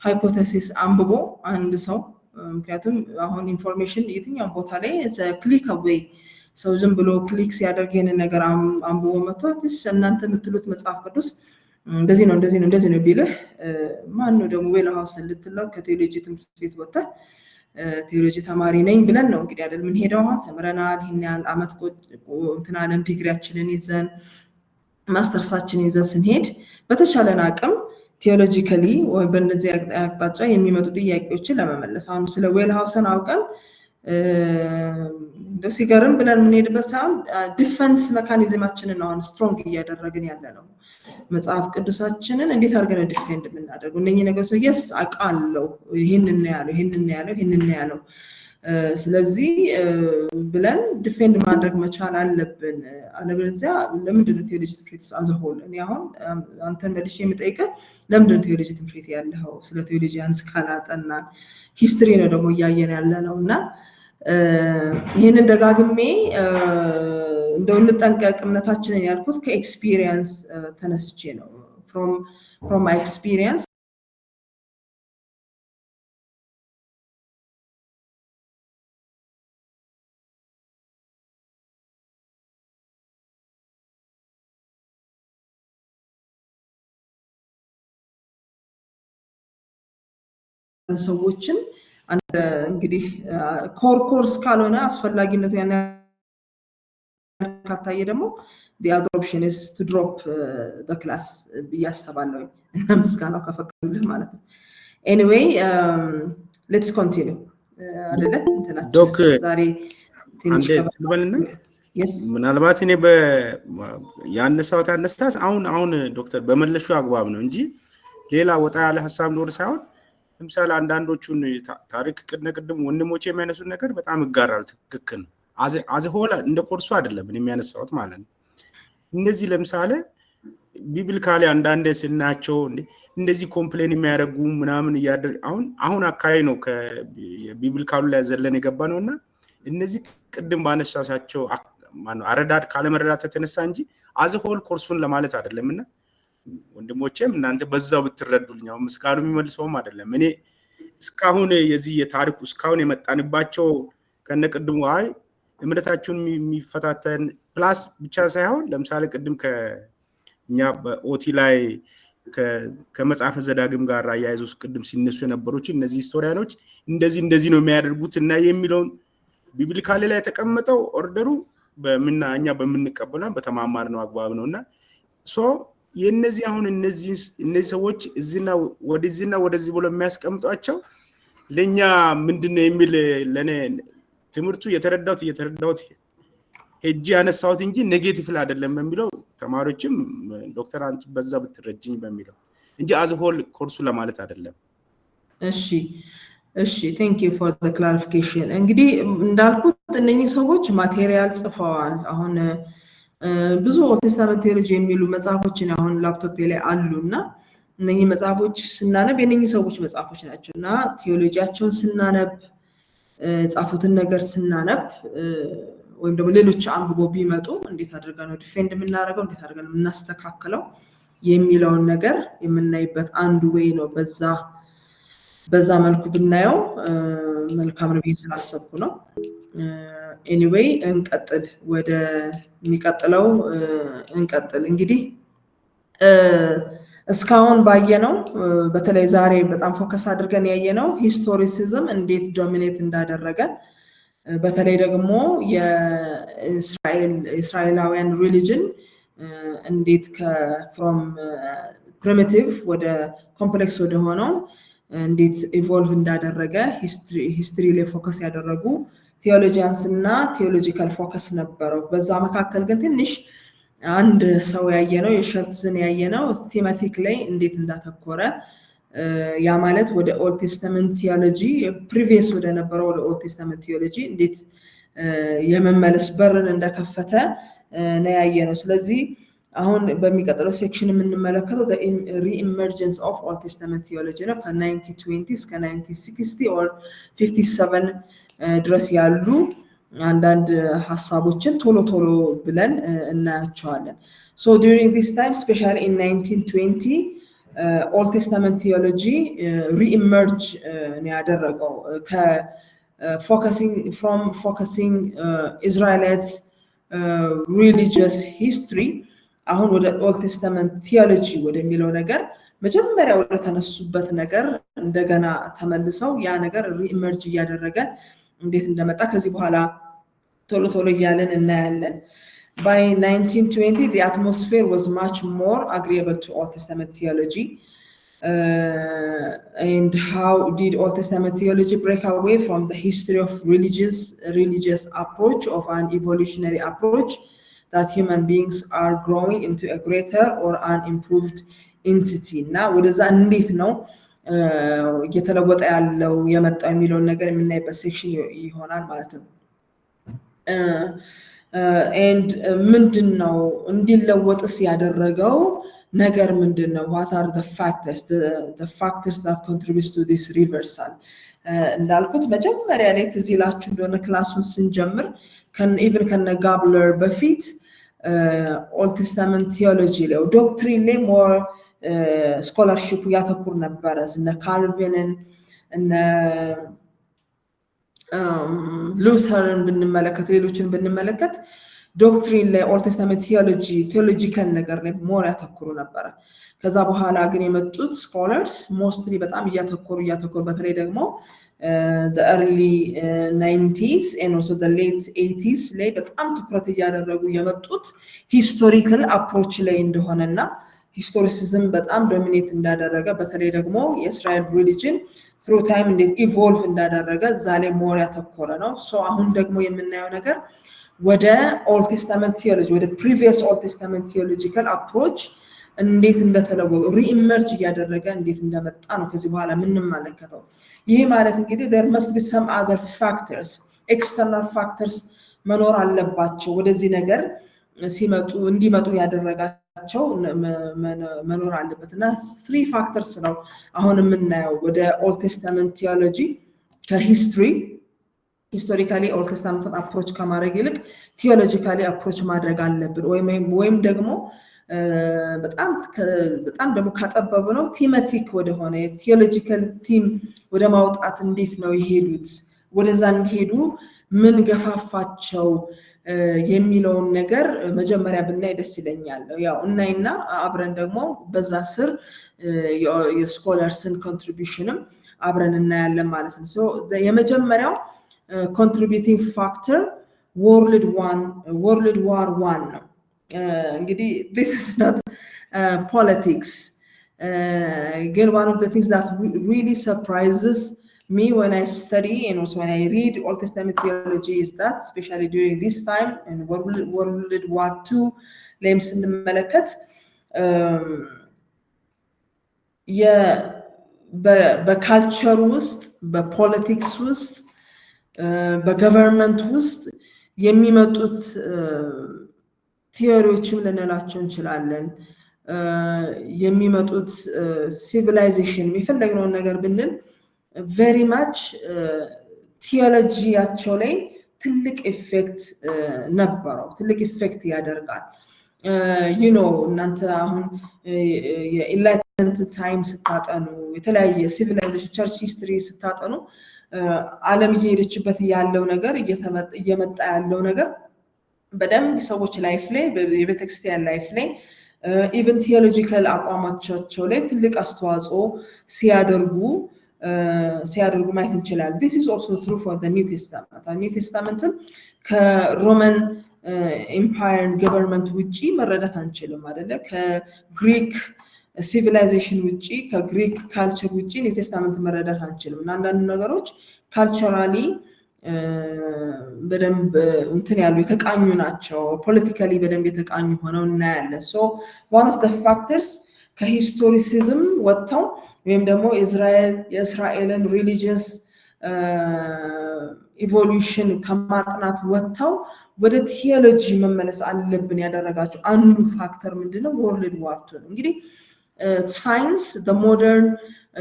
ሃይፖቴሲስ አንብቦ አንድ ሰው ምክንያቱም አሁን ኢንፎርሜሽን የትኛው ቦታ ላይ ክሊክ አዌይ ሰው ዝም ብሎ ክሊክ ሲያደርግ ይሄንን ነገር አንብቦ መጥቶ እናንተ የምትሉት መጽሐፍ ቅዱስ እንደዚህ ነው ቢልህ ማን ነው ደግሞ ዌልሃውሰን ልትለው ከቴዎሎጂ ትምህርት ቤት ወጥተህ ቴዎሎጂ ተማሪ ነኝ ብለን ነው እንግዲህ አይደል ምን ሄደው ተምረናል ይሄን ያህል አመት እንትናለን ዲግሪያችንን ይዘን ማስተርሳችንን ይዘን ስንሄድ በተሻለን አቅም ቴዎሎጂካሊ ወይ በእነዚህ አቅጣጫ የሚመጡ ጥያቄዎችን ለመመለስ አሁን ስለ ዌልሃውሰን አውቀን እንደው ሲገርም ብለን የምንሄድበት ሳይሆን ዲፌንስ ሜካኒዝማችንን አሁን ስትሮንግ እያደረግን ያለ ነው። መጽሐፍ ቅዱሳችንን እንዴት አድርገን ዲፌንድ የምናደርገው እነኚህ ነገሮች yes አውቃለሁ ይሄንን ያለው ስለዚህ ብለን ዲፌንድ ማድረግ መቻል አለብን። አለበለዚያ ለምንድን ነው ቴዎሎጂ ትምህርት አዘሆል እኔ አሁን አንተን መልሼ የምጠይቀህ ለምንድን ነው ቴዎሎጂ ትምህርት ያለው ስለ ቴዎሎጂ አንስካላጠና ሂስትሪ ነው ደግሞ እያየን ያለ ነውና ይሄንን ደጋግሜ እንደው እንጠንቀቅ እምነታችንን ያልኩት ከኤክስፒሪየንስ ተነስቼ ነው from my experience ሰዎችን እንግዲህ ኮርስ ካልሆነ አስፈላጊነቱ ያን ካታየ ደግሞ the other option is to drop the class ብያስባለሁ እና ምስጋናው ከፈቀዱልህ ማለት ነው። anyway let's continue አይደለ ዶክ ዛሬ ትንሽ ተበልና ምናልባት እኔ ያነሳሁት አነሳስ አሁን ዶክተር በመለሹ አግባብ ነው እንጂ ሌላ ወጣ ያለ ሐሳብ ኖር ሳይሆን ለምሳሌ አንዳንዶቹን ታሪክ ቅድም ወንድሞቼ የሚያነሱት ነገር በጣም እጋራል ትክክል ነው። አዘ ሆል እንደ ኮርሱ አይደለም እኔ የሚያነሳውት ማለት ነው። እነዚህ ለምሳሌ ቢብሊካሊ አንዳንድ ስናቸው እንደዚህ ኮምፕሌን የሚያደርጉ ምናምን አሁን አካይ ነው ከቢብሊካሉ ላይ ዘለን የገባ ነውና እነዚህ ቅድም ባነሳሳቸው አረዳድ ካለመረዳት የተነሳ እንጂ አዘ ሆል ኮርሱን ለማለት አይደለምና ወንድሞቼም እናንተ በዛው ብትረዱልኛው ምስጋኑ የሚመልሰውም አይደለም። እኔ እስካሁን የዚህ የታሪኩ እስካሁን የመጣንባቸው ከነቅድሙ እምነታችሁን የሚፈታተን ፕላስ ብቻ ሳይሆን ለምሳሌ ቅድም ከኛ በኦቲ ላይ ከመጽሐፈ ዘዳግም ጋር አያይዘው ቅድም ሲነሱ የነበሩት እነዚህ ሂስቶሪያኖች እንደዚህ ነው የሚያደርጉት እና የሚለውን ቢብሊካሊ ላይ የተቀመጠው ኦርደሩ እኛ በምንቀበለው በተማማር ነው አግባብ ነውና ሶ የነዚህ አሁን እነዚህ ሰዎች እዚህና ወደዚህ ብሎ የሚያስቀምጧቸው ለኛ ምንድነው የሚል ለኔ ትምርቱ የተረዳሁት ሄጂ ያነሳሁት እንጂ ኔጌቲቭ አይደለም በሚለው ተማሪዎችም ዶክተር አንቺ በዛ ብትረጅኝ በሚለው እንጂ አዝሆል ኮርሱ ለማለት አይደለም። እሺ thank you for the clarification። እንግዲህ እንዳልኩት እነኚህ ሰዎች ማቴሪያል ጽፈዋል። አሁን ብዙ ኦልድ ቴስታመንት ቴዎሎጂ የሚሉ መጽሐፎችን አሁን ላፕቶፕ ላይ አሉና እነኚህ መጽሐፎች ስናነብ የነኚህ ሰዎች መጽሐፎች ናቸውና ቴዎሎጂያቸውን ስናነብ ጻፉትን ነገር ስናነብ ወይም ደግሞ ሌሎች አንብቦ ቢመጡ እንዴት አድርገን ነው ዲፌንድ የምናደርገው እንዴት አድርገን ነው የምናስተካክለው የሚለውን ነገር የምናይበት አንዱ ወይ ነው። በዛ መልኩ ብናየው መልካም ነው ብዬ ስላሰብኩ ነው። ኤኒዌይ እንቀጥል፣ ወደ የሚቀጥለው እንቀጥል። እንግዲህ እስካሁን ባየነው በተለይ ዛሬ በጣም ፎከስ አድርገን ያየነው ሂስቶሪሲዝም እንዴት ዶሚኔት እንዳደረገ በተለይ ደግሞ የእስራኤላውያን ሪሊጅን እንዴት ከፍሮም ፕሪሚቲቭ ወደ ኮምፕሌክስ ወደ ሆነው እንዴት ኢቮልቭ እንዳደረገ ሂስትሪ ላይ ፎከስ ያደረጉ ቴዎሎጂያንስ እና ቴዎሎጂካል ፎከስ ነበረው። በዛ መካከል ግን ትንሽ አንድ ሰው ያየነው የሸልትዝን ያየነው ቲማቲክ ላይ እንዴት እንዳተኮረ ያ ማለት ወደ ኦልድ ቴስተመንት ቲዮሎጂ ፕሪቪየስ ወደ ነበረው ወደ ኦልድ ቴስተመንት ቲዮሎጂ እንዴት የመመለስ በርን እንደከፈተ ነው ያየነው። ስለዚህ አሁን በሚቀጥለው ሴክሽን የምንመለከተው the re-emergence of Old Testament theology ነው ከ1920 እስከ 1960 or 57 ድረስ ያሉ አንዳንድ ሐሳቦችን ቶሎ ብለን እናያቸዋለን። So during this time, especially in 1920, Old Testament theology re-emerge ነው ያደረገው focusing Israelites religious history አሁን ወደ ኦልድ ቴስተመንት ቲዮሎጂ ወደሚለው ነገር መጀመሪያ ወደ ተነሱበት ነገር እንደገና ተመልሰው ያ ነገር ሪኢመርጅ እያደረገ እንዴት እንደመጣ ከዚህ በኋላ ቶሎ እያለን እናያለን። By 1920 the atmosphere was much more agreeable to Old Testament theology. And how did Old Testament theology break away from the history of religious approach of an evolutionary approach that human beings are growing into a greater or an improved entity? Now ወደዛ እንዴት ነው እየተለወጠ ያለው የመጣው የሚለው ነገር የምናይበት ሴክሽን ይሆናል ማለት ነው። and ምንድነው እንዲለወጥስ ያደረገው ነገር ምንድነው? what are the factors that contribute to this reversal? እንዳልኩት መጀመሪያ ላይ ትዝ ይላችሁ እንደሆነ ክላሱን ስንጀምር even ከነ ጋብለር በፊት ኦልድ ቴስተመንት ቲዮሎጂ ላይ ዶክትሪን ላይ ሞር ስኮላርሺፕ ያተኩር ነበር። እነ ካልቪንን እነ ሉተርን ብንመለከት ሌሎችን ብንመለከት ዶክትሪን ላይ ኦልድ ቴስተመንት ቲዮሎጂካል ነገር ላይ ሞር ያተኩሩ ነበር። ከዛ በኋላ ግን የመጡት ስኮላርስ ሞስትሊ በጣም እያተኮሩ በተለይ ደግሞ the early 90s and also the late 80s ላይ በጣም ትኩረት እያደረጉ የመጡት ሂስቶሪካል አፕሮች ላይ እንደሆነና ሂስቶሪሲዝም በጣም ዶሚኔት እንዳደረገ በተለይ ደግሞ የእስራኤል ሪሊጅን through time እንዴት ኢቮልቭ እንዳደረገ እዛ ላይ ሞር ያተኮረ ነው። ሶ አሁን ደግሞ የምናየው ነገር ወደ ኦልድ ቴስተመንት ቲዮሎጂ ወደ ፕሪቪየስ ኦልድ ቴስተመንት ቲዮሎጂካል አፕሮች እንዴት እንደተለወጠ ሪኢመርጅ እያደረገ እንዴት እንደመጣ ነው ከዚህ በኋላ የምንመለከተው። ይሄ ማለት እንግዲህ there must be some other factors external factors መኖር አለባቸው። ወደዚህ ነገር ሲመጡ እንዲመጡ ያደረጋቸው መኖር አለበት እና 3 ፋክተርስ ነው አሁን የምናየው ወደ ኦልድ ቴስታመንት ቲዮሎጂ ሂስቶሪካሊ ኦልድ ቴስታመንትን አፕሮች ከማድረግ ይልቅ ቲዮሎጂካሊ አፕሮች ማድረግ አለብን ወይም ደግሞ በጣም ደግሞ ካጠበቡ ነው ቲማቲክ ወደሆነ ቲዮሎጂካል ቲም ወደ ማውጣት እንዴት ነው የሄዱት ወደዛ እንዲሄዱ ምን ገፋፋቸው የሚለውን ነገር መጀመሪያ ብናይ ደስ ይለኛል። ያው እናይና አብረን ደግሞ በዛ ስር የስኮላርስን ኮንትሪቢዩሽንም አብረን እናያለን ማለት ነው። ሶ የመጀመሪያው ኮንትሪቢዩቲንግ ፋክተር ወርልድ ዋር 1 ነው። እንግዲህ this is not politics. Again, one of the things that really surprises me when I study and also when I read Old Testament theology is that, especially during this time in World War II, ላይም ስንመለከት በካልቸር ውስጥ በፖለቲክስ ውስጥ በገቨርንመንት ውስጥ የሚመጡት ቲዮሪዎችም ልንላቸው እንችላለን። የሚመጡት ሲቪላይዜሽን የሚፈለግነውን ነገር ብንል very much ቲዮሎጂያቸው ላይ ትልቅ ኢፌክት ነበረው፣ ትልቅ ኢፌክት ያደርጋል። እናንተ አሁን የኢንላይትመንት ታይም ስታጠኑ የተለያየ ሲቪላይዜሽን ቸርች ሂስትሪ ስታጠኑ ዓለም እየሄደችበት ያለው ነገር እየመጣ ያለው ነገር በደንብ ሰዎች ላይፍ ላይ የቤተክርስቲያን ላይፍ ላይ ኢቨን ቲዮሎጂካል አቋማቸው ላይ ትልቅ አስተዋጽኦ ሲያደርጉ ማየት እንችላለን። this is also true for the New Testament. New Testament ከሮማን ኤምፓየር ገቨርንመንት ውጪ መረዳት አንችልም አይደለ? ከግሪክ ሲቪላይዜሽን ውጪ ከግሪክ ካልቸር ውጪ ኒው ቴስታመንት መረዳት አንችልም። እና አንዳንድ ነገሮች ካልቸራሊ በደንብ እንትን ያሉ የተቃኙ ናቸው፣ ፖለቲካሊ በደንብ የተቃኙ ሆነው እናያለን። ሶ one of the factors ከሂስቶሪሲዝም ወጥተው ወይም ደግሞ የእስራኤልን ሪሊጂየስ ኢቮሉሽን ከማጥናት ወጥተው ወደ ቲዮሎጂ መመለስ አለብን ያደረጋቸው አንዱ ፋክተር ምንድነው? ወርልድ ዋር 2 ነው። እንግዲህ ሳይንስ modern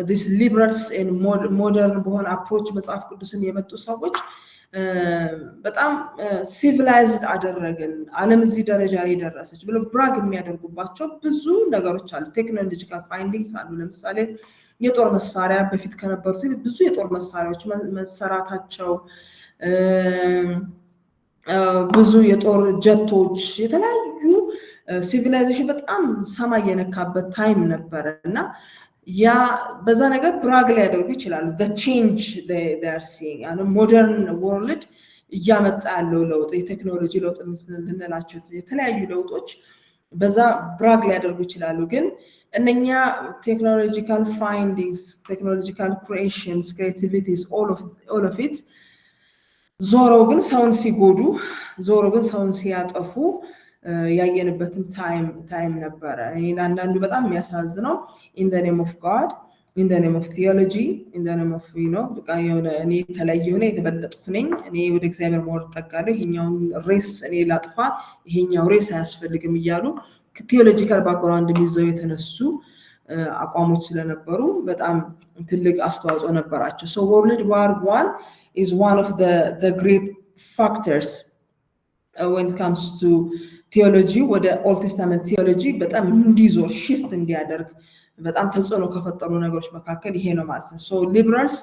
this liberals and modern በሆነ አፕሮች መጽሐፍ ቅዱስን የመጡ ሰዎች በጣም ሲቪላይዝድ አደረገን፣ ዓለም እዚህ ደረጃ ላይ ደረሰች ብለው ብራግ የሚያደርጉባቸው ብዙ ነገሮች አሉ። ቴክኖሎጂካል ፋይንዲንግስ አሉ። ለምሳሌ የጦር መሳሪያ በፊት ከነበሩት ብዙ የጦር መሳሪያዎች መሰራታቸው፣ ብዙ የጦር ጀቶች፣ የተለያዩ ሲቪላይዜሽን በጣም ሰማይ የነካበት ታይም ነበረ እና ያ በዛ ነገር ብራግ ላይ ያደርጉ ይችላሉ። the change they are seeing modern world እያመጣ ያለው ለውጥ የቴክኖሎጂ ለውጥ ልንላቸው የተለያዩ ለውጦች በዛ ብራግ ላይ ያደርጉ ይችላሉ። ግን እነኛ ቴክኖሎጂካል ፋይንዲንግስ ቴክኖሎጂካል ክሪኤሽንስ ክሪኤቲቪቲስ all of it ዞሮ ግን ሰውን ሲጎዱ ዞሮ ግን ሰውን ሲያጠፉ ያየንበትም ታይም ነበረ። አንዳንዱ በጣም የሚያሳዝነው in the name of God, in the name of theology, in the name of በቃ የሆነ እኔ የተለየ ሆነ የተበለጥኩ ነኝ፣ እኔ ወደ እግዚአብሔር መወርድ ጠጋለሁ፣ ይሄኛውን ሬስ እኔ ላጥፋ፣ ይሄኛው ሬስ አያስፈልግም እያሉ ቲዮሎጂካል ባክግራውንድ ይዘው የተነሱ አቋሞች ስለነበሩ በጣም ትልቅ አስተዋጽኦ ነበራቸው። so world war 1 is one of the great factors when it comes to theology ወደ ኦልድ ቴስታመንት ቲዮሎጂ በጣም እንዲዞር shift እንዲያደርግ በጣም ተጽዕኖ ከፈጠሩ ነገሮች መካከል ይሄ ነው ማለት ነው። so liberals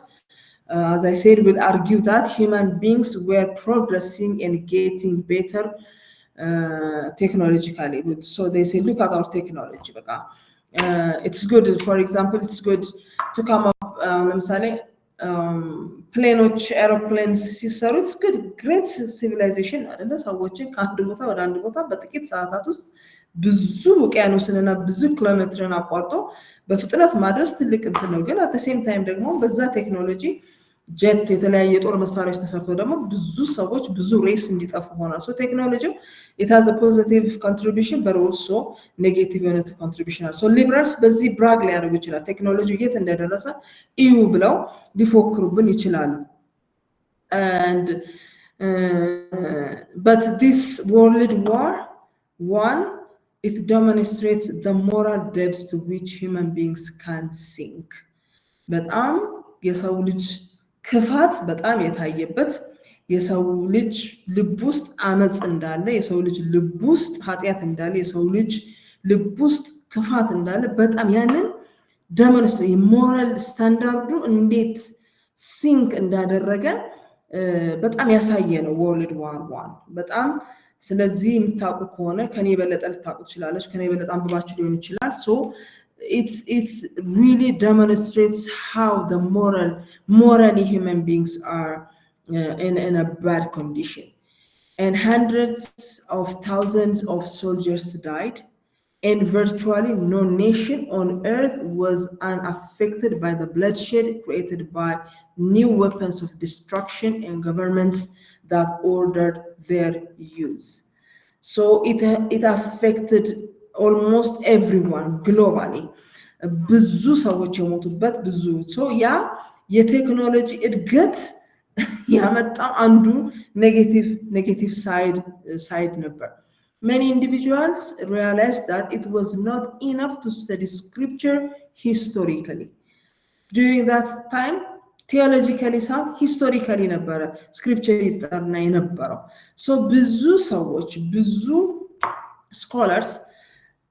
as I said will argue that human beings were progressing and getting better technologically. So they say look at our technology. በቃ it's good, for example it's good to come up ለምሳሌ ፕሌኖች ኤሮፕሌንስ ሲሰሩ it's good great civilization አይደለ? ሰዎችን ከአንድ ቦታ ወደ አንድ ቦታ በጥቂት ሰዓታት ውስጥ ብዙ ውቅያኖስንና ብዙ ኪሎሜትርን አቋርጦ በፍጥነት ማድረስ ትልቅ እንትን ነው። ግን at the same time ደግሞ በዛ ቴክኖሎጂ ጀት የተለያየ ጦር መሳሪያዎች ተሰርተው ደግሞ ብዙ ሰዎች ብዙ ሬስ እንዲጠፉ ሆኗል። so technology it has a positive contribution but also negative contribution. so liberals በዚህ ብራግ ላይ ያደርጉ ይችላል። ቴክኖሎጂ የት እንደደረሰ እዩ ብለው ሊፎክሩብን ይችላሉ። and But this World War I, it demonstrates the moral depths to which human beings can sink. በጣም የሰው ልጅ ክፋት በጣም የታየበት የሰው ልጅ ልብ ውስጥ አመጽ እንዳለ የሰው ልጅ ልብ ውስጥ ኃጢአት እንዳለ የሰው ልጅ ልብ ውስጥ ክፋት እንዳለ በጣም ያንን demonstrate moral ስታንዳርዱ እንዴት ሲንክ እንዳደረገ በጣም ያሳየ ነው World War I በጣም ስለዚህ የምታውቁ ከሆነ ከኔ በለጠ ልታውቁ ትችላለች ከኔ በለጠ አንብባችሁ ሊሆን ይችላል so it really demonstrates how the morally human beings are in a bad condition and hundreds of thousands of soldiers died and virtually no nation on earth was unaffected by the bloodshed created by new weapons of destruction and governments that ordered their use. So it affected almost everyone globally. ብዙ ሰዎች የሞቱበት ብዙ so ያ የቴክኖሎጂ እድገት ያመጣ አንዱ negative side ነበር. Many individuals realized that it was not enough to study scripture historically. During that time, theologically sound, historically ነበረ scripture ይጠና የነበረው. So ብዙ ሰዎች ብዙ scholars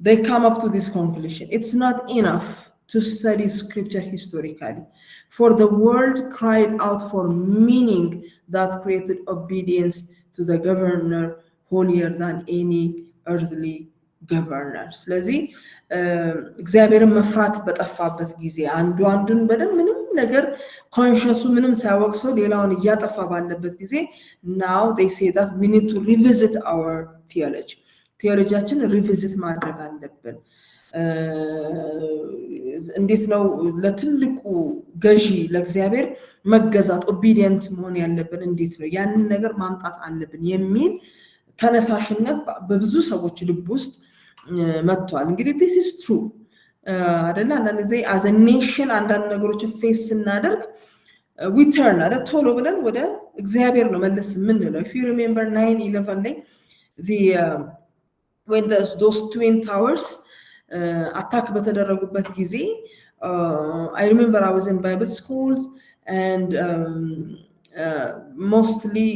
they come up to this conclusion. It's not enough to study scripture historically. For the world cried out for meaning that created obedience to the governor holier than any earthly governor. ስለዚህ እግዚአብሔርን መፍራት በጠፋበት ጊዜ አንዱን በደም ምንም ነገር ኮንሽንሱ ምንም ሳይወቅሰው ሌላውን እያጠፋ ባለበት ጊዜ now they say that we need to revisit our theology. ቴዎሎጂያችን ሪቪዚት ማድረግ አለብን እንዴት ነው ለትልቁ ገዢ ለእግዚአብሔር መገዛት ኦቢዲየንት መሆን ያለብን እንዴት ነው ያንን ነገር ማምጣት አለብን የሚል ተነሳሽነት በብዙ ሰዎች ልብ ውስጥ መጥቷል እንግዲህ this is true አይደል አንዳንድ ጊዜ as a nation አንዳንድ ነገሮች ፌስ ስናደርግ we turn አይደል ቶሎ ብለን ወደ እግዚአብሔር ነው መለስ የምንለው if you remember 9/11 ላይ when those twin towers attack በተደረጉበት ጊዜ I remember I was in Bible schools and mostly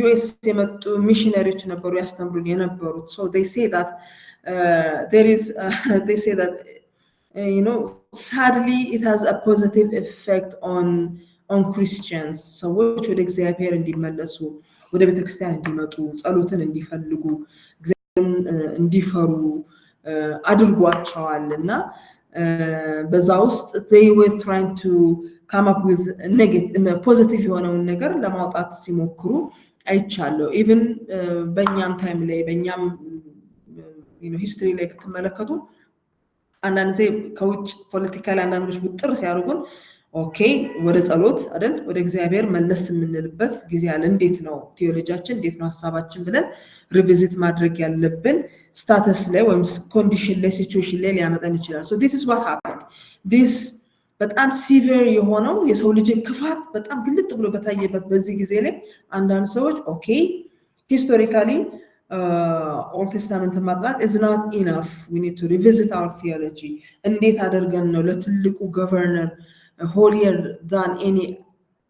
US የመጡ ሚሽነሪዎች ነበሩ ያስተምሩን የነበሩት so they say that they say that you know sadly it has a positive effect on Christians ሰዎች ወደ እግዚአብሔር እንዲመለሱ ወደ ቤተክርስቲያን እንዲመጡ ጸሎትን እንዲፈልጉ እንዲፈሩ አድርጓቸዋልና በዛ ውስጥ they were trying to come up with negative positive የሆነውን ነገር ለማውጣት ሲሞክሩ አይቻለው even በእኛም ታይም ላይ በእኛም you know history ላይ ብትመለከቱ አንዳንዴ ከውጭ ፖለቲካል አንዳንዶች ውጥር ሲያደርጉን ኦኬ ወደ ጸሎት አይደል ወደ እግዚአብሔር መለስ የምንልበት ጊዜ አለ እንዴት ነው ቴዎሎጂያችን እንዴት ነው ሐሳባችን ብለን ሪቪዚት ማድረግ ያለብን ስታተስ ላይ ወይም ኮንዲሽን ላይ ሲቹዌሽን ላይ ሊያመጣን ይችላል so this is what happened this በጣም ሲቪር የሆነው የሰው ልጅ ክፋት በጣም ግልጥ ብሎ በታየበት በዚህ ጊዜ ላይ አንዳንድ ሰዎች ኦኬ historically Old Testament ማጥናት is not enough we need to revisit our theology እንዴት አድርገን ነው ለትልቁ governor holier than any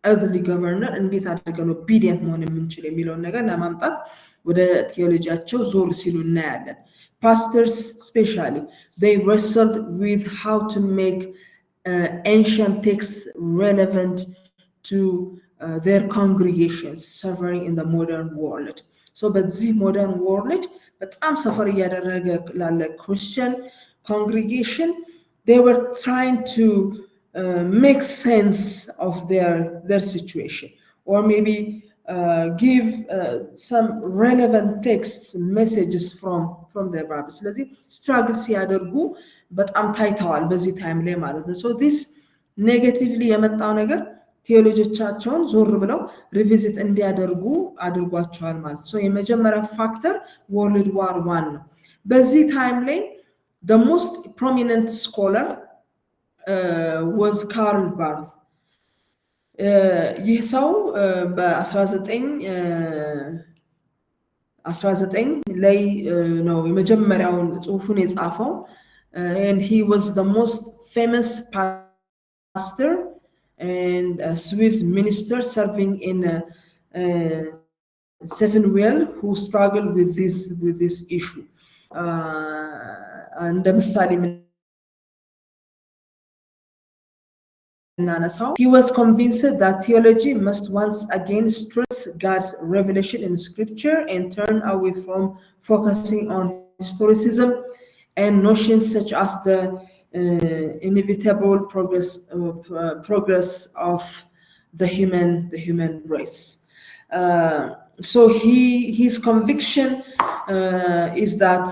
earthly governor እንዴት አድርገን ነው obedient መሆን የምንችል የሚለውን ነገር ለማምጣት ወደ ቴዎሎጂያቸው ዞር ሲሉ እናያለን pastors especially they wrestled with how to make ancient texts relevant to their congregations suffering in the modern world so በዚህ modern world በጣም ሰፈር ያደረገ ላለ Christian congregation they were trying to make sense of their situation or maybe give some relevant texts messages from their Bible ስለዚህ struggle ሲያደርጉ በጣም ታይተዋል በዚህ ታይም ላይ ማለት ነው so this negatively የመጣው ነገር ቴዎሎጂዎቻቸውን ዞር ብለው ሪቪዚት እንዲያደርጉ አድርጓቸዋል ማለት so የመጀመሪያ ፋክተር World War I ነው በዚህ ታይም ላይ the most prominent scholar was Karl Barth ይህ ሰው በ19 ላይ ነው የመጀመሪያውን ጽሁፉን የጻፈው and he was the most famous pastor and a Swiss minister serving in Sevenwell who struggled with this issue and he was convinced that theology must once again stress God's revelation in scripture and turn away from focusing on historicism and notions such as the inevitable progress of the human race. So his conviction is that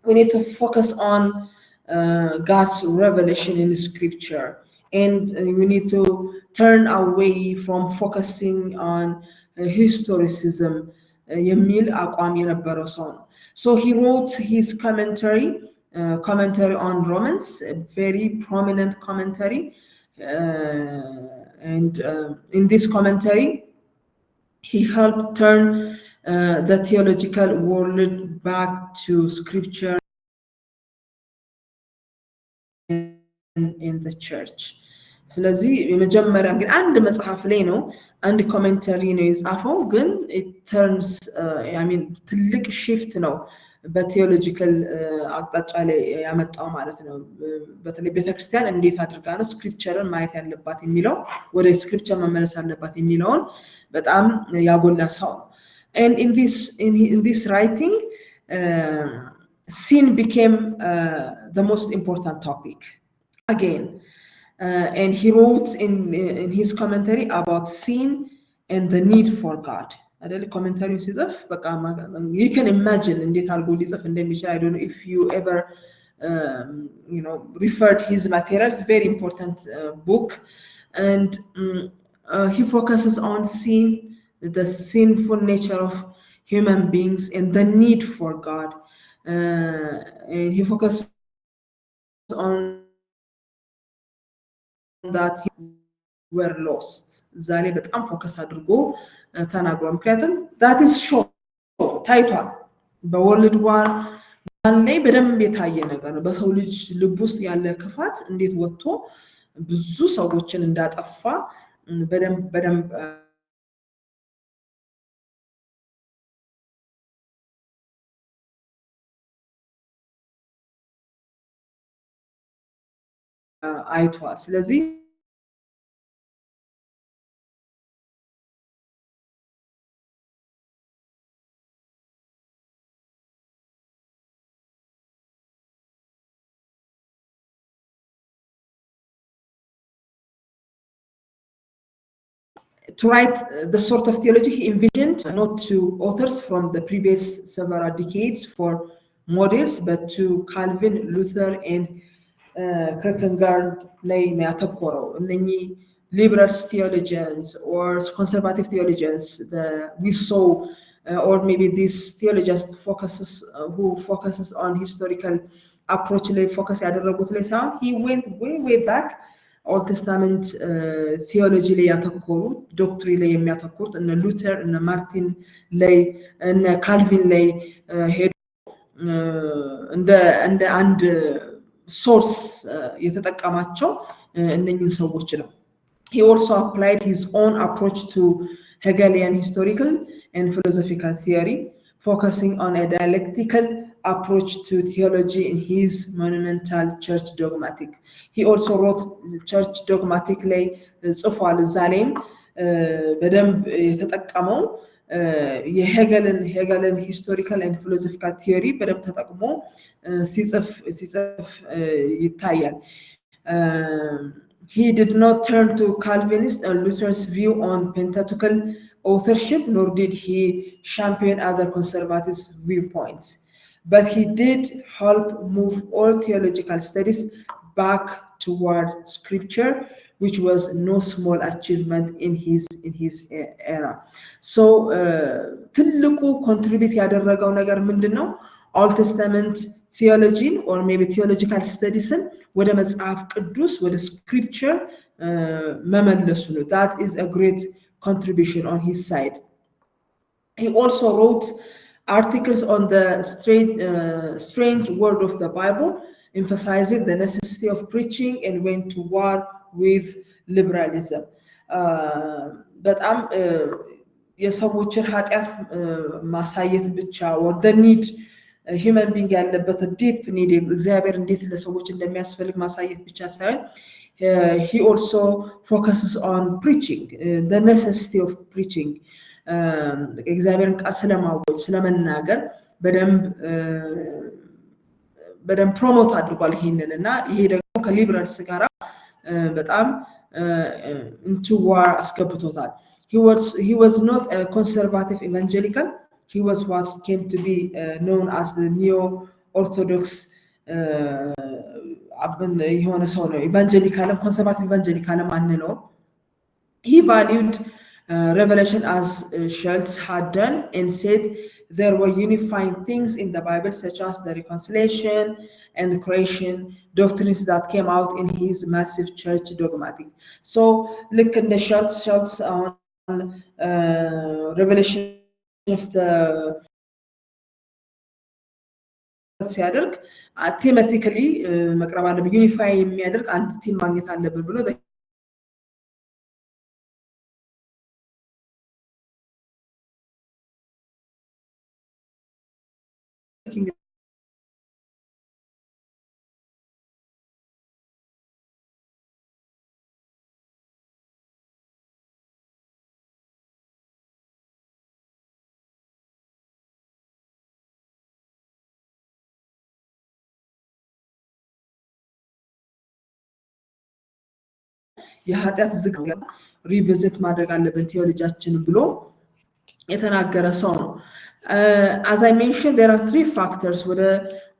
we need to focus on God's revelation in scripture and we need to turn away from focusing on historicism የሚል አቋም የነበረው ሰው ነው so he wrote his commentary on Romans a very prominent commentary and in this commentary he helped turn the theological world back to scripture in the church ስለዚህ የመጀመሪያ ግን አንድ መጽሐፍ ላይ ነው አንድ ኮሜንተሪ ነው የጻፈው ግን it turns I mean ትልቅ shift ነው በቴዎሎጂካል አቅጣጫ ላይ ያመጣው ማለት ነው በተለይ ቤተክርስቲያን እንዴት አድርጋ ነው ስክሪፕቸርን ማየት ያለባት የሚለው ወደ ስክሪፕቸር መመለስ አለባት የሚለውን በጣም ያጎላ ሰው and in this writing sin became the most important topic again and he wrote in his commentary about sin and the need for God አይደል ኮሜንታሪው ሲጽፍ በቃ you can imagine እንዴት አድርጎ ሊጽፍ እንደሚችል I don't know if you ever referred his materials very important book and he focuses on sin the sinful nature of human beings and the need for God and he focuses on that were lost ዛሬ በጣም ፎከስ አድርጎ ተናግሯል ምክንያቱም that is show ታይቷል በወርልድ ዋር ላይ በደንብ የታየ ነገር ነው በሰው ልጅ ልብ ውስጥ ያለ ክፋት እንዴት ወጥቶ ብዙ ሰዎችን እንዳጠፋ በደንብ አይቷል ስለዚህ to write the sort of theology he envisioned not to authors from the previous several decades for models but to Calvin, Luther and Kierkegaard ላይ ያተኮረው እነኚህ liberal theologians or conservative theologians we saw or maybe this theologians who focuses on historical approach ላይ focus ያደረጉት ላይ ሳይሆን he went way back Old Testament theology ላይ ያተኮሩ doctrine ላይ የሚያተኩሩት እነ ሉተር እነ ማርቲን ላይ እነ ካልቪን ላይ ሄዱ እንደ አንድ ሶርስ የተጠቀማቸው እነኚህን ሰዎች ነው he also applied his own approach to Hegelian historical and philosophical theory focusing on a dialectical approach to theology in his monumental Church Dogmatic he also wrote Church Dogmatic ላይ ጽፏል ዛሬም በደንብ የተጠቀመው የሄገልን historical and philosophical theory በደንብ ተጠቅሞ ሲጽፍ ይታያል he did not turn to Calvinist or Luther's view on Pentateuchal authorship nor did he champion other conservative viewpoints but he did help move all theological studies back toward scripture which was no small achievement in his era so ትልቁ contribute ያደረገው ነገር ምንድነው Old Testament theology or maybe theological studies ወደ መጽሐፍ ቅዱስ ወደ scripture መመለሱ ነው። That is a great contribution on his side. He also wrote articles on the strange word of the Bible, emphasizing the necessity of preaching and went to war with liberalism. በጣም የሰዎችን ኃጢአት ማሳየት ብቻ or the need human being ያለበት deep need እግዚአብሔር እንዴት ለሰዎች እንደሚያስፈልግ ማሳየት ብቻ ሳይሆን he also focuses on preaching, the necessity of preaching. እግዚአብሔርን ቃል ስለማወጅ ስለመናገር በደንብ ፕሮሞት አድርጓል ይሄንን እና ይሄ ደግሞ ከሊበራልስ ጋራ በጣም into war አስገብቶታል። He was not a conservative evangelical. He was what came to be known as the neo-orthodox የሆነ ሰው ነው። ኢቫንጀሊካልም ኮንሰርቫቲቭ ኢቫንጀሊካልም አንነው። He valued revelation as Schultz had done and said there were unifying things in the Bible such as the reconciliation and the creation doctrines that came out in his massive church dogmatic. So look in the Schultz on revelation of the ሲያደርግ ቴማቲካሊ መቅረብ አለበት ዩኒፋይ የሚያደርግ አንድ ቲም ማግኘት አለበት ብሎ የኃጢአት ዝግ ሪቪዚት ማድረግ አለበት ቴዎሎጂያችን ብሎ የተናገረ ሰው ነው። As I mentioned, there are 3 factors ወደ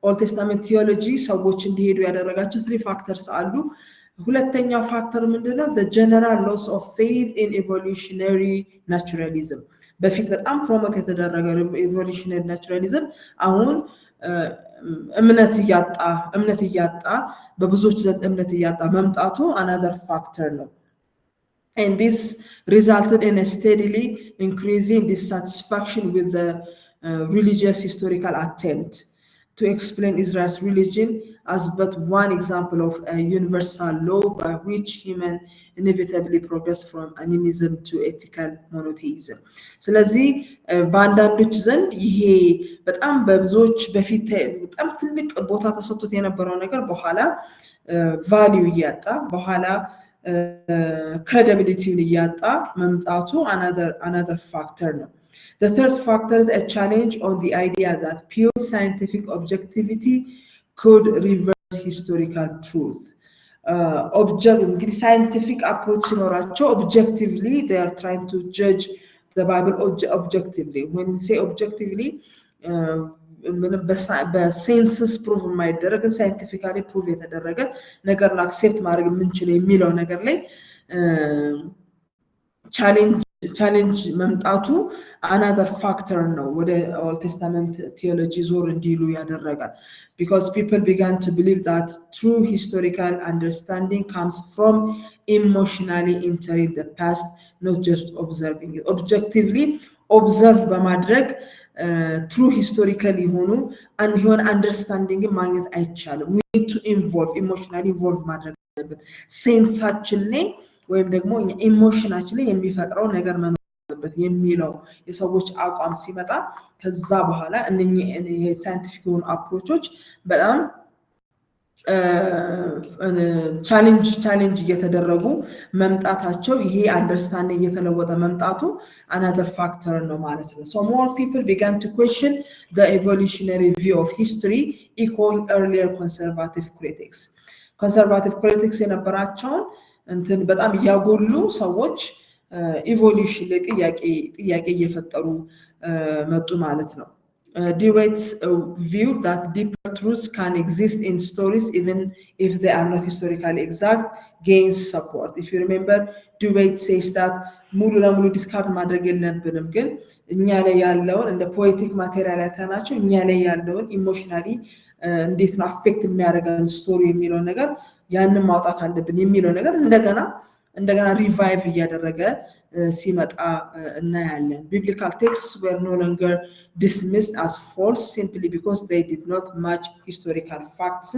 Old Testament theology ሰዎች እንዲሄዱ ያደረጋቸው 3 factors አሉ። ሁለተኛው ፋክተር ምንድነው? The general loss of faith in evolutionary naturalism. በፊት በጣም ፕሮሞት የተደረገ evolutionary naturalism አሁን እምነት እያጣ በብዙዎች ዘንድ እምነት እያጣ መምጣቱ another factor ነው። And this resulted in a steadily increasing dissatisfaction with the religious historical attempt to explain Israel's religion as but one example of a universal law by which human inevitably progress from animism to ethical monotheism. ስለዚህ በአንዳንዶች ዘንድ ይሄ በጣም በብዙዎች በፊት በጣም ትልቅ ቦታ ተሰጥቶት የነበረው ነገር በኋላ ቫልዩ እያጣ በኋላ credibility እያጣ መምጣቱ another factor ነው። The third factor is a challenge on the idea that pure scientific objectivity could reverse historical truth. English scientific approach ሲኖራቸው objectively they are trying to judge the Bible objectively. When we say objectively በሴንስስ ፕሩቭ የማይደረግ ሳይንቲፊካሊ ፕሩቭ የተደረገ ነገር ነው አክሴፕት ማድረግ የምንችለው የሚለው ነገር ላይ ቻሌንጅ መምጣቱ another factor ነው ወደ Old Testament theology ዞር እንዲሉ ያደረጋል because people began to believe that true historical understanding comes from emotionally entering the past, not just observing it. Objectively observe በማድረግ true historically ሆኖ and የሆነ understanding ማግኘት አይቻልም. We need to involve emotionally involve ማድረግ አለብን ሴንሳችን ላይ ወይም ደግሞ ኢሞሽናችን ላይ የሚፈጥረው ነገር መኖር አለበት የሚለው የሰዎች አቋም ሲመጣ ከዛ በኋላ እነኚህ ሳይንቲፊክ የሆኑ አፕሮቾች በጣም ቻሌንጅ እየተደረጉ መምጣታቸው ይሄ አንደርስታንዲንግ እየተለወጠ መምጣቱ another factor ነው ማለት ነው. So more people began to question the evolutionary view of history, echoing earlier conservative critics. Conservative critics የነበራቸውን እንትን በጣም ያጎሉ ሰዎች ኢቮሉሽን ላይ ጥያቄ እየፈጠሩ መጡ ማለት ነው. Dewait's view that deeper truths can exist in stories even if they are not historically exact gains support. If you remember, Dewait says that ሙሉ ለሙሉ ዲስካርድ ማድረግ የለብንም ግን እኛ ላይ ያለውን እንደ ፖኤቲክ ማቴሪያል ያታናቸው እኛ ላይ ያለውን ኢሞሽናሊ እንዴት ነው አፌክት የሚያደርገን ስቶሪ የሚለው ነገር ያንን ማውጣት አለብን የሚለው ነገር እንደገና ሪቫይቭ እያደረገ ሲመጣ እናያለን። biblical texts were no longer dismissed as false simply because they did not match historical facts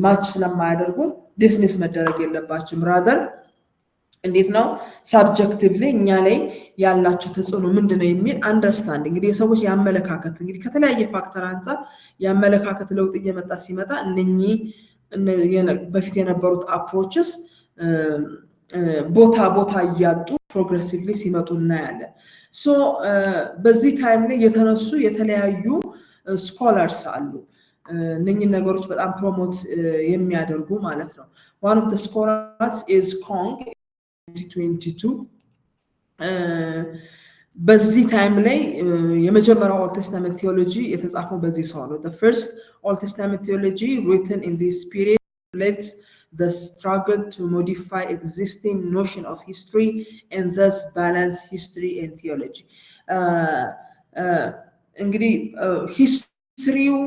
match ስለማያደርጉ ዲስሚስ መደረግ የለባቸውም። rather እንዴት ነው ሳብጀክቲቭሊ እኛ ላይ ያላቸው ተጽዕኖ ምንድነው የሚል አንደርስታንድ እንግዲህ የሰዎች ያመለካከት እንግዲህ ከተለያየ ፋክተር አንፃር ያመለካከት ለውጥ እየመጣ ሲመጣ እነኚህ በፊት የነበሩት አፕሮችስ ቦታ እያጡ ፕሮግሬሲቭሊ ሲመጡ እናያለን። ሶ በዚህ ታይም ላይ የተነሱ የተለያዩ ስኮላርስ አሉ እነኚህ ነገሮች በጣም ፕሮሞት የሚያደርጉ ማለት ነው። one of the scholars is Kong 2022 በዚህ ታይም ላይ የመጀመሪያው ኦልድ ቴስታመንት ቴዎሎጂ የተጻፈው በዚህ ሰው ነው። the first Old Testament theology written in this period reflects the struggle to modify existing notion of history and thus balance history and theology. እንግዲህ ሂስትሪው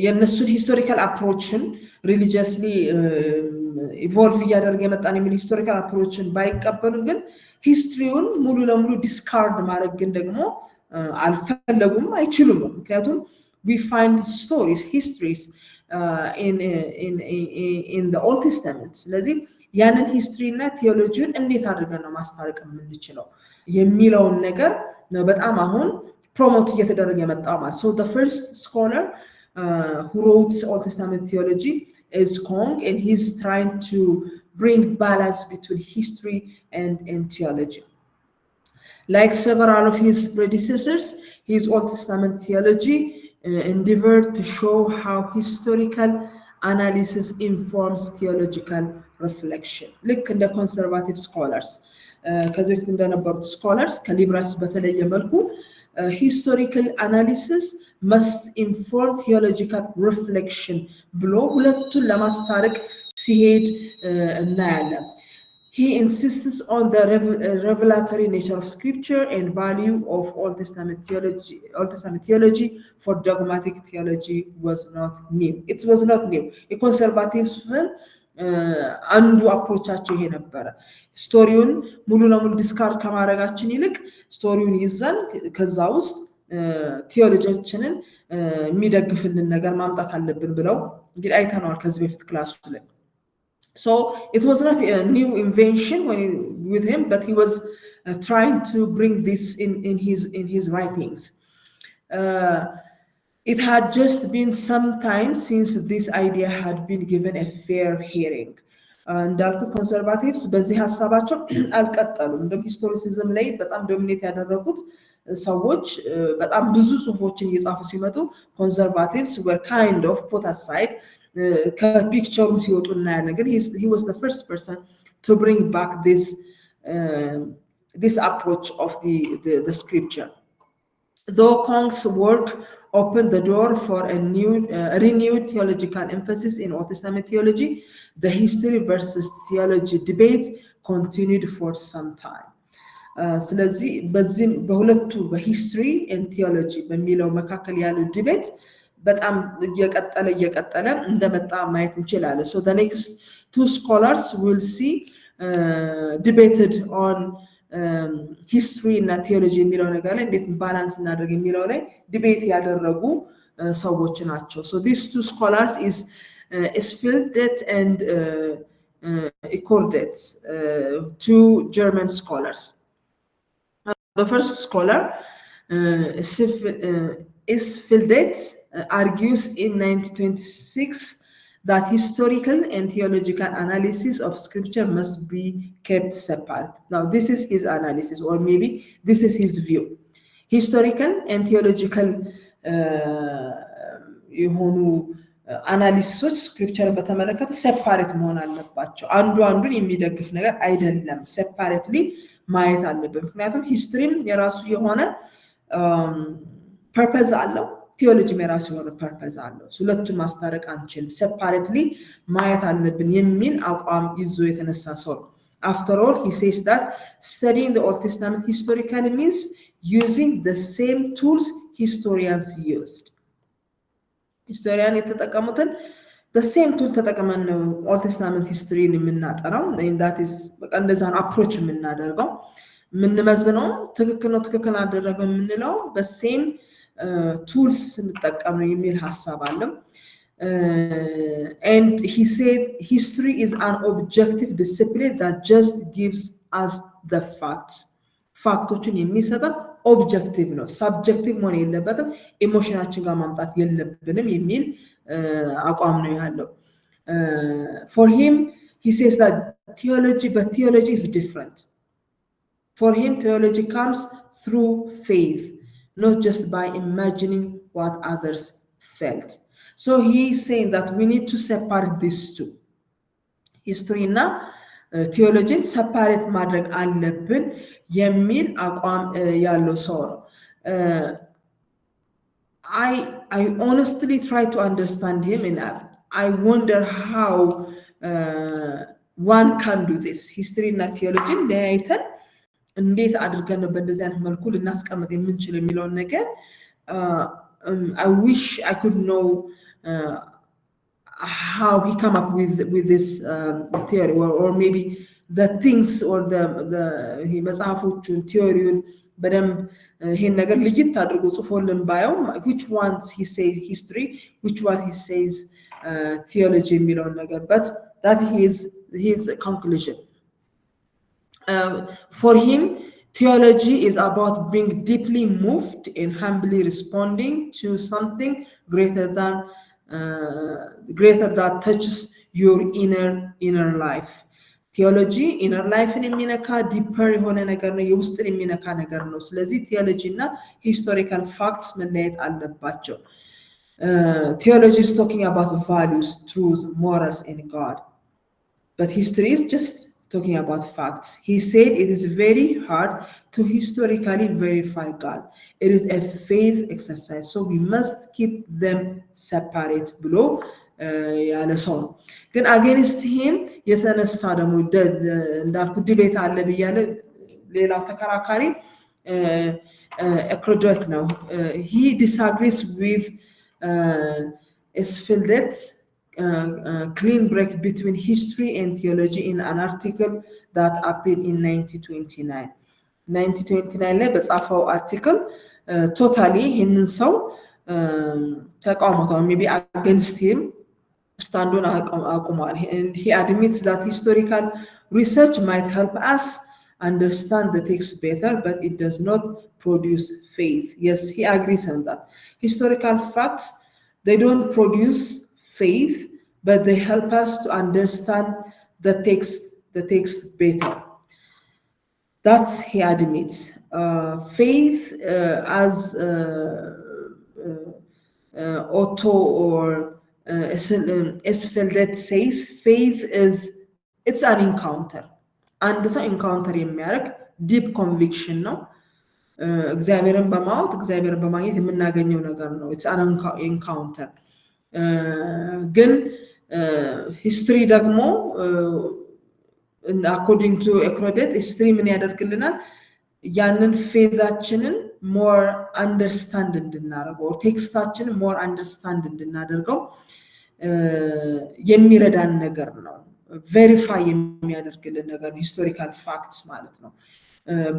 የነሱን ሂስቶሪካል አፕሮችን ሪሊጂየስሊ ኢቮልቭ እያደረገ የመጣን የሚል ሂስቶሪካል አፕሮችን ባይቀበሉም ግን ሂስትሪውን ሙሉ ለሙሉ ዲስካርድ ማድረግ ግን ደግሞ አልፈለጉም አይችሉም። ምክንያቱም we find stories histories in the Old Testament ስለዚህ ያንን ሂስትሪ እና ቴዎሎጂን እንዴት አድርገን ነው ማስታረቅ የምንችለው የሚለውን ነገር ነው በጣም አሁን ፕሮሞት እየተደረገ የመጣው ማለት so the first scholar who wrote Old Testament theology is Kong and he's trying to bring balance between history and theology. Like several of his predecessors, his Old Testament theology endeavored to show how historical analysis informs theological reflection. Look in the conservative scholars. ከዚህ በፊት እንደነበሩት scholars ከሊብራስ በተለየ መልኩ historical analysis must inform theological reflection ብሎ ሁለቱን ለማስታረቅ ሲሄድ እናያለን። He insists on the revelatory nature of scripture and value of Old Testament theology. Old Testament theology for dogmatic theology was not new. It was not new. A conservative አንዱ አፕሮቻቸው ይሄ ነበረ። ስቶሪውን ሙሉ ለሙሉ ዲስካርድ ከማድረጋችን ይልቅ ስቶሪውን ይዘን ከዛ ውስጥ ቴዎሎጂያችንን የሚደግፍልን ነገር ማምጣት አለብን ብለው እንግዲህ አይተናል ከዚህ በፊት ክላስ ላይ። So it was not a new invention with him, but he was trying to bring this in his writings. It had just been some time since this idea had been given a fair hearing. እንዳልኩት ኮንሰርቫቲቭስ በዚህ ሀሳባቸው አልቀጠሉም። እንደ ሂስቶሪሲዝም ላይ በጣም ዶሚኔት ያደረጉት ሰዎች በጣም ብዙ ጽሁፎችን እየጻፉ ሲመጡ ኮንሰርቫቲቭስ were kind of put aside. ከፒክቸሩም ሲወጡ እናያለን። ግን he was the first person to bring back this approach of the scripture. Though Kong's work opened the door for a renewed theological emphasis in Old Testament theology, the history versus theology debate continued for some time. ስለዚህ በዚህ በሁለቱ በሂስትሪ and theology በሚለው መካከል ያለው ዲቤት በጣም እየቀጠለ እንደመጣ ማየት እንችላለን። So the next two scholars will see debated on history እና theology የሚለው ነገር ላይ እንዴት ባላንስ እናደርግ የሚለው ላይ ዲቤት ያደረጉ ሰዎች ናቸው። So these two scholars is Isfildet and Ecordet, two German scholars. The first scholar Isfildet argues in 1926 that historical and theological analysis of scripture must be kept separate. Now this is his analysis, or maybe this is his view. Historical and theological የሆኑ አናሊሲሶች ስክሪፕቸርን በተመለከተ ሴፓሬት መሆን አለባቸው። አንዱን የሚደግፍ ነገር አይደለም። ሴፓሬትሊ ማየት አለብን። ምክንያቱም ሂስትሪም የራሱ የሆነ ፐርፐዝ አለው፣ ቴዎሎጂም የራሱ የሆነ ፐርፐዝ አለው። ሁለቱን ማስታረቅ አንችልም፣ ሴፓሬትሊ ማየት አለብን የሚል አቋም ይዞ የተነሳ ሰው ነው። After all, he says that studying the Old Testament historically means using the same tools historians used. ሂስቶሪያን የተጠቀሙትን the same tool ተጠቅመን ነው ኦልድ ቴስታመንት ሂስትሪን የምናጠናው that is በቃ እንደዛን አፕሮች የምናደርገው የምንመዝነው ትክክል ነው ትክክል አደረገ የምንለው በሴም tools ስንጠቀም ነው የሚል ሐሳብ አለ and he said history is an objective discipline that just gives us the facts ፋክቶችን የሚሰጠን ኦብጀክቲቭ ነው ሰብጀክቲቭ መሆን የለበትም ኢሞሽናችን ጋር ማምጣት የለብንም የሚል አቋም ነው ያለው for him he says that theology is different for him theology comes through faith not just by imagining what others felt so he is saying that we need to separate these two history እና theology separate ማድረግ አለብን የሚል አቋም ያለው ሰው ነው I honestly try to understand him and I wonder how one can do this history እና theology ለያይተን እንዴት አድርገን ነው በእንደዚህ አይነት መልኩ ልናስቀምጥ የምንችል የሚለው ነገር I wish I could know how he come up with this theory or maybe the things or the he መጽሐፎቹን ቲዮሪውን በደንብ ይሄን ነገር ልጅት አድርጎ ጽፎልን ባየው which ones he says history which one he says theology የሚለው ነገር but that his conclusion for him theology is about being deeply moved and humbly responding to something greater that touches your inner life theology inner life የሚነካ deeper የሆነ ነገር ነው የውስጥን የሚነካ ነገር ነው ስለዚህ theology እና historical facts መለየት አለባቸው theology is talking about values truth morals and God but history is just talking about facts he said it is very hard to historically verify God it is a faith exercise so we must keep them separate below ያለ ሰው ግን against him የተነሳ ደግሞ እንዳልኩ ዲቤት አለ በያለ ሌላው ተከራካሪ Herodotus ነው he disagrees with Esfeldet's clean break between history and theology in an article that appeared in 1929 ላይ በጻፈው article totally ይሄንን ሰው ተቃውሞታው maybe against him stand on አቁሟል and he admits that historical research might help us understand the text better but it does not produce faith yes he agrees on that historical facts they don't produce faith but they help us to understand the text better that's he admits faith as Otto or Esfeldet says faith is it's an encounter and this encounter የሚያደርግ deep conviction ነው እግዚአብሔርን በማወቅ እግዚአብሔርን በማግኘት የምናገኘው ነገር ነው it's an encounter ግን history ደግሞ according to Herodotus history ምን ያደርግልናል ያንን ፌዛችንን more understand እንድናደርገው ቴክስታችንን more understand እንድናደርገው የሚረዳን ነገር ነው verify የሚያደርግልን ነገር historical facts ማለት ነው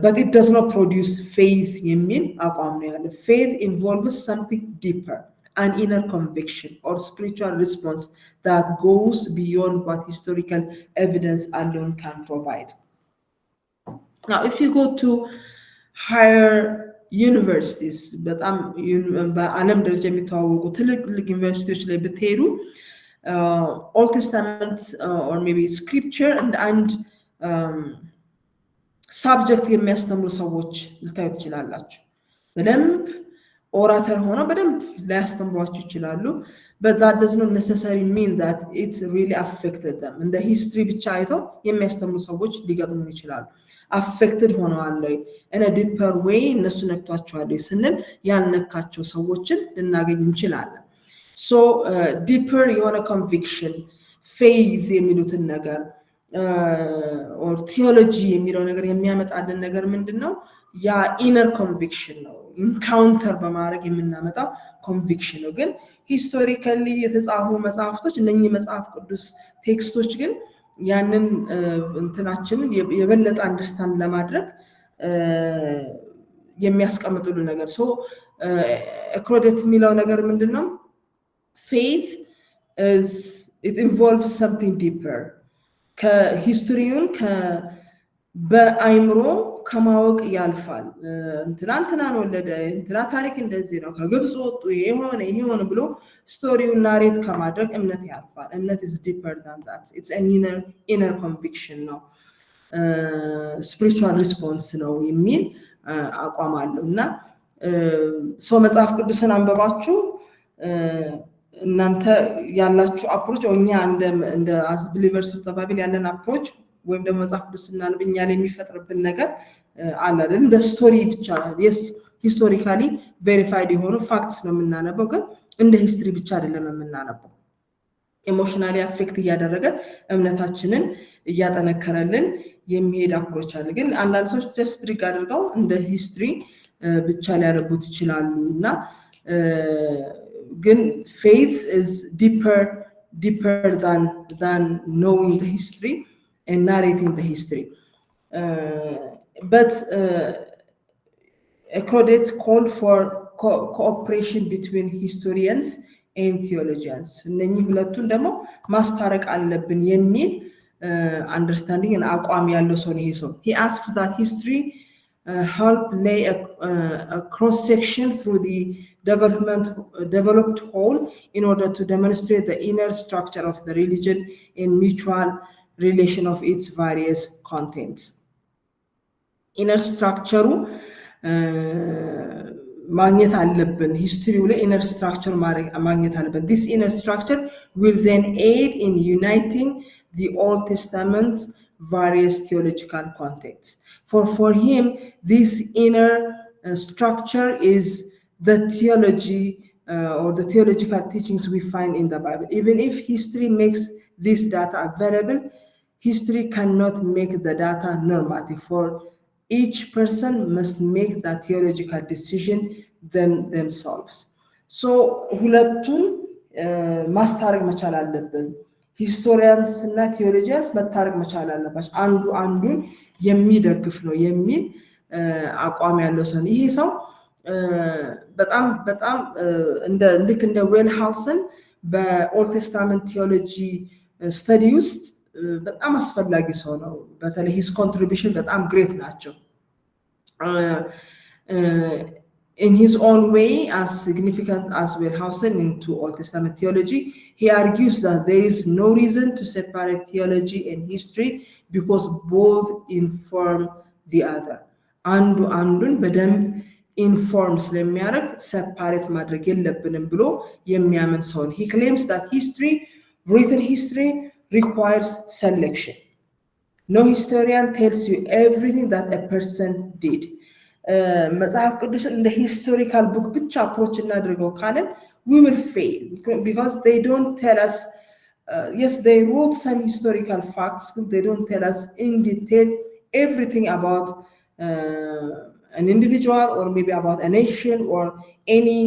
but it does not produce faith የሚል አቋም ነው ያለው faith involves something deeper an inner conviction or spiritual response that goes beyond what historical evidence alone can provide now if you go to higher universities በጣም በዓለም ደረጃ የሚተዋወቁ ትልቅ ዩኒቨርሲቲዎች ላይ ብትሄዱ Old Testament or maybe scripture and subject የሚያስተምሩ ሰዎች ልታዩ ትችላላችሁ በደንብ ኦራተር ሆኖ በደንብ ሊያስተምሯችሁ ይችላሉ but that does not necessarily mean that it really affected them in the history ብቻ አይተው የሚያስተምሩ ሰዎች ሊገጥሙ ይችላሉ affected ሆነዋል in a deeper way እነሱ ነክቷቸዋል ስንል ያልነካቸው ሰዎችን ልናገኝ እንችላለን so deeper የሆነ conviction faith የሚሉትን ነገር ኦር ቲዮሎጂ የሚለው ነገር የሚያመጣልን ነገር ምንድነው? ያ ኢነር ኮንቪክሽን ነው። ኢንካውንተር በማድረግ የምናመጣው ኮንቪክሽን ነው። ግን ሂስቶሪካሊ የተጻፉ መጽሐፍቶች እነኚህ መጽሐፍ ቅዱስ ቴክስቶች ግን ያንን እንትናችንን የበለጠ አንደርስታንድ ለማድረግ የሚያስቀምጡልን ነገር ሶ አክሮዴት የሚለው ነገር ምንድነው? faith is it involves something deeper ከሂስቶሪውን በአይምሮ ከማወቅ ያልፋል። እንትናን ወለደ እንትና ታሪክ እንደዚህ ነው ከግብጽ ወጡ ይሄ ሆነ ብሎ ስቶሪውን ናሬት ከማድረግ እምነት ያልፋል። እምነት is deeper than that. It's an inner conviction ነው spiritual response ነው የሚል አቋም አለው እና ሶ መጽሐፍ ቅዱስን አንበባችሁ እናንተ ያላችሁ አፕሮች እኛ እንደ as believers of the Bible ያለን አፕሮች ወይም ደግሞ መጽሐፍ ቅዱስ እናንብኛ ላይ የሚፈጥርብን ነገር አለ አይደል? እንደ ስቶሪ ብቻ yes historically verified የሆኑ ፋክትስ ነው የምናነበው፣ ግን እንደ ሂስትሪ ብቻ አይደለም የምናነበው። ኢሞሽናሊ አፌክት እያደረገን እምነታችንን እያጠነከረልን የሚሄድ አፕሮች አለ። ግን አንዳንድ ሰዎች ጀስት ብሪግ አድርገው እንደ ሂስትሪ ብቻ ሊያነቡት ይችላሉ እና ግን faith is deeper than knowing the history and narrating the history. But Claudette called for cooperation between historians and theologians. እነኚህ ሁለቱን ደግሞ ማስታረቅ አለብን የሚል understanding and አቋም ያለው ሰው ነው ይሄ ሰው። He asks that history help lay a cross section through the developed whole in order to demonstrate the inner structure of the religion and mutual relation of its various contents. Inner structure ማግኘት አለብን። ሂስትሪው ላይ inner structure ማግኘት አለብን። This inner structure will then aid in uniting the Old Testament various theological contexts. For him, this inner structure is the theology or the theological teachings we find in the Bible. Even if history makes this data available, history cannot make the data normative. For each person must make that theological decision themselves. So ሁለቱን ማስታረቅ መቻል አለብን። ሂስቶሪያንስ እና ቲዮሎጂያንስ መታረቅ መቻል አለባቸው። አንዱ አንዱን የሚደግፍ ነው የሚል አቋም ያለው ሰው። ይሄ ሰው በጣም ልክ እንደ ዌልሃውሰን በኦልድ ቴስታመንት ቲዮሎጂ ስተዲ ውስጥ በጣም አስፈላጊ ሰው ነው። በተለይ ሂስ ኮንትሪቢዩሽን በጣም ግሬት ናቸው። In his own way, as significant as Wellhausen into Old Testament theology, he argues that there is no reason to separate theology and history because both inform the other. አንዱን በደንብ ኢንፎርም ስለሚያደርግ separate ማድረግ የለብንም ብሎ የሚያምን ሰው ነው። He claims that written history requires selection. No historian tells you everything that a person did. መጽሐፍ ቅዱስን እንደ ሂስቶሪካል ቡክ ብቻ አፕሮች እናድርገው ካለን we will fail because they don't tell us yes they wrote some historical facts, they don't tell us in detail everything about an individual or maybe about a nation or any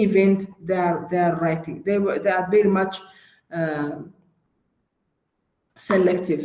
event they are writing. They are very much selective.